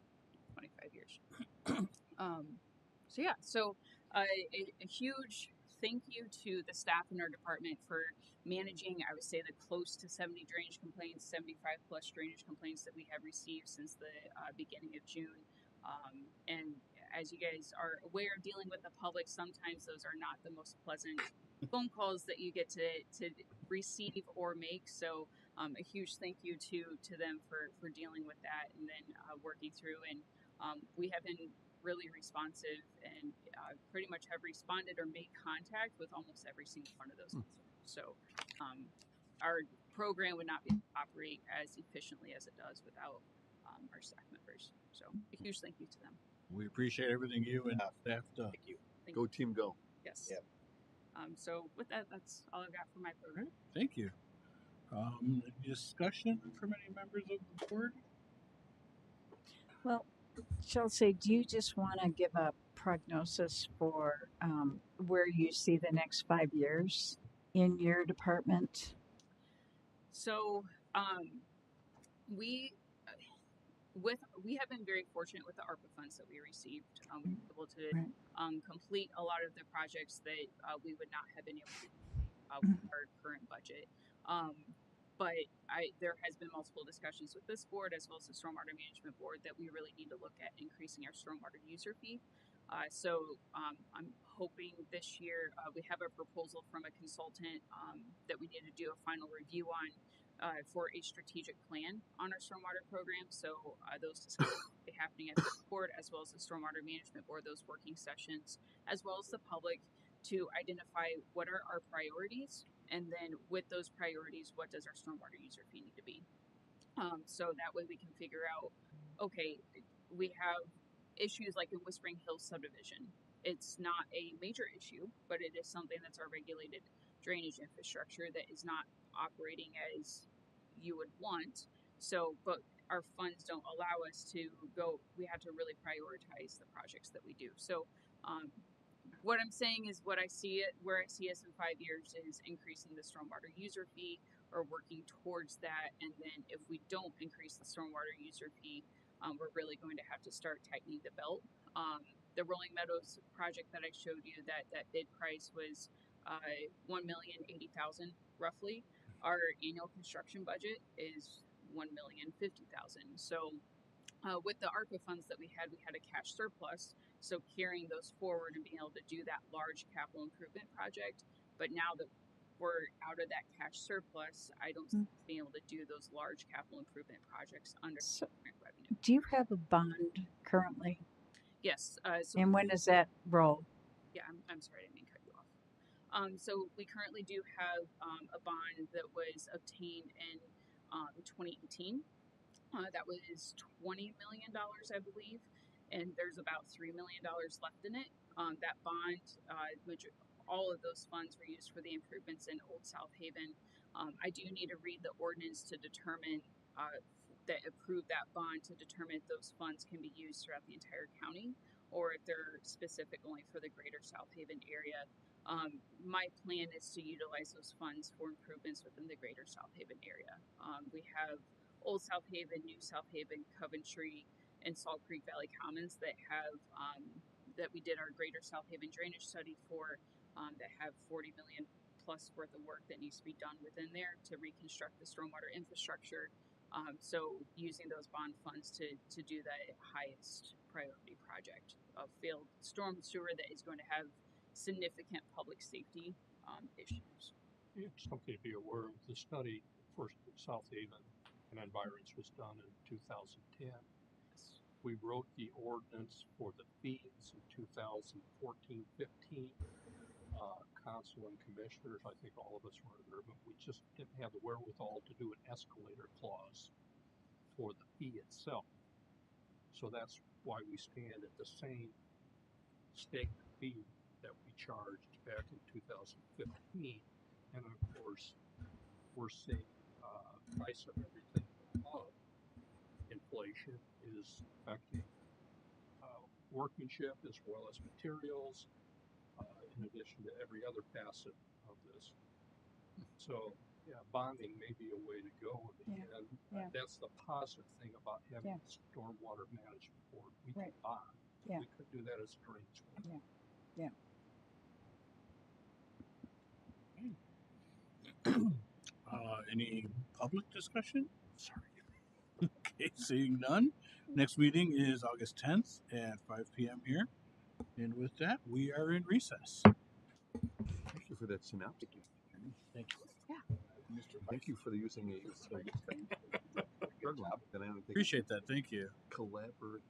25 years. So yeah, so a huge thank you to the staff in our department for managing, I would say, the close to 70 drainage complaints, 75 plus drainage complaints that we have received since the beginning of June. And as you guys are aware, dealing with the public, sometimes those are not the most pleasant phone calls that you get to receive or make. So a huge thank you to them for dealing with that and then working through. And we have been really responsive and pretty much have responded or made contact with almost every single one of those. So our program would not be able to operate as efficiently as it does without our staff members. So a huge thank you to them. We appreciate everything you and staff do. Thank you. Go team, go. Yes. Yep. So with that, that's all I've got for my program. Thank you. Discussion from any members of the board? Well, Chelsea, do you just want to give a prognosis for where you see the next 5 years in your department? So we have been very fortunate with the ARPA funds that we received. We were able to complete a lot of the projects that we would not have been able to with our current budget. But there has been multiple discussions with this board as well as the Stormwater Management Board that we really need to look at increasing our stormwater user fee. So I'm hoping this year we have a proposal from a consultant that we need to do a final review on for a strategic plan on our stormwater program. So those discussions will be happening at the board as well as the Stormwater Management Board, those working sessions, as well as the public to identify what are our priorities, and then with those priorities, what does our stormwater user fee need to be? So that way we can figure out, okay, we have issues like in Whispering Hills subdivision. It's not a major issue, but it is something that's our regulated drainage infrastructure that is not operating as you would want. So, but our funds don't allow us to go, we have to really prioritize the projects that we do. So, what I'm saying is where I see us in 5 years is increasing the stormwater user fee or working towards that. And then if we don't increase the stormwater user fee, we're really going to have to start tightening the belt. The Rolling Meadows project that I showed you, that bid price was $1,080,000 roughly. Our annual construction budget is $1,050,000. So with the ARPA funds that we had a cash surplus. So carrying those forward and being able to do that large capital improvement project. But now that we're out of that cash surplus, I don't see us being able to do those large capital improvement projects under current revenue. Do you have a bond currently? Yes. And when does that roll? Yeah, I'm sorry, I didn't mean to cut you off. So we currently do have a bond that was obtained in 2018. That was $20 million, I believe, and there's about $3 million left in it. That bond, which all of those funds were used for the improvements in Old South Haven. I do need to read the ordinance to determine that approve that bond to determine if those funds can be used throughout the entire county or if they're specific only for the greater South Haven area. My plan is to utilize those funds for improvements within the greater South Haven area. We have Old South Haven, New South Haven, Coventry, and Salt Creek Valley Commons that have that we did our Greater South Haven drainage study for that have 40 million plus worth of work that needs to be done within there to reconstruct the stormwater infrastructure. So using those bond funds to do the highest priority project of failed storm sewer that is going to have significant public safety issues. Yeah, something to be aware of. The study for South Haven and environs was done in 2010. We wrote the ordinance for the fees in 2014-15. Council and commissioners, I think all of us were there, but we just didn't have the wherewithal to do an escalator clause for the fee itself. So that's why we stand at the same statement fee that we charged back in 2015. And of course, we're seeing price of everything up. Inflation is affecting workmanship as well as materials, in addition to every other facet of this. So Yeah, bonding may be a way to go. Yeah, And yeah. that's the positive thing about having Yeah. a stormwater management board. We Right. can bond. Yeah. We could do that as a drainage board. Yeah. Any public discussion? Sorry. Okay, seeing none. Next meeting is August 10th at 5 p.m. here. And with that, we are in recess. Thank you for that synoptic. Thank you. Mr. Thank you for using a drug lab that I don't think Appreciate that. Thank you. collaborate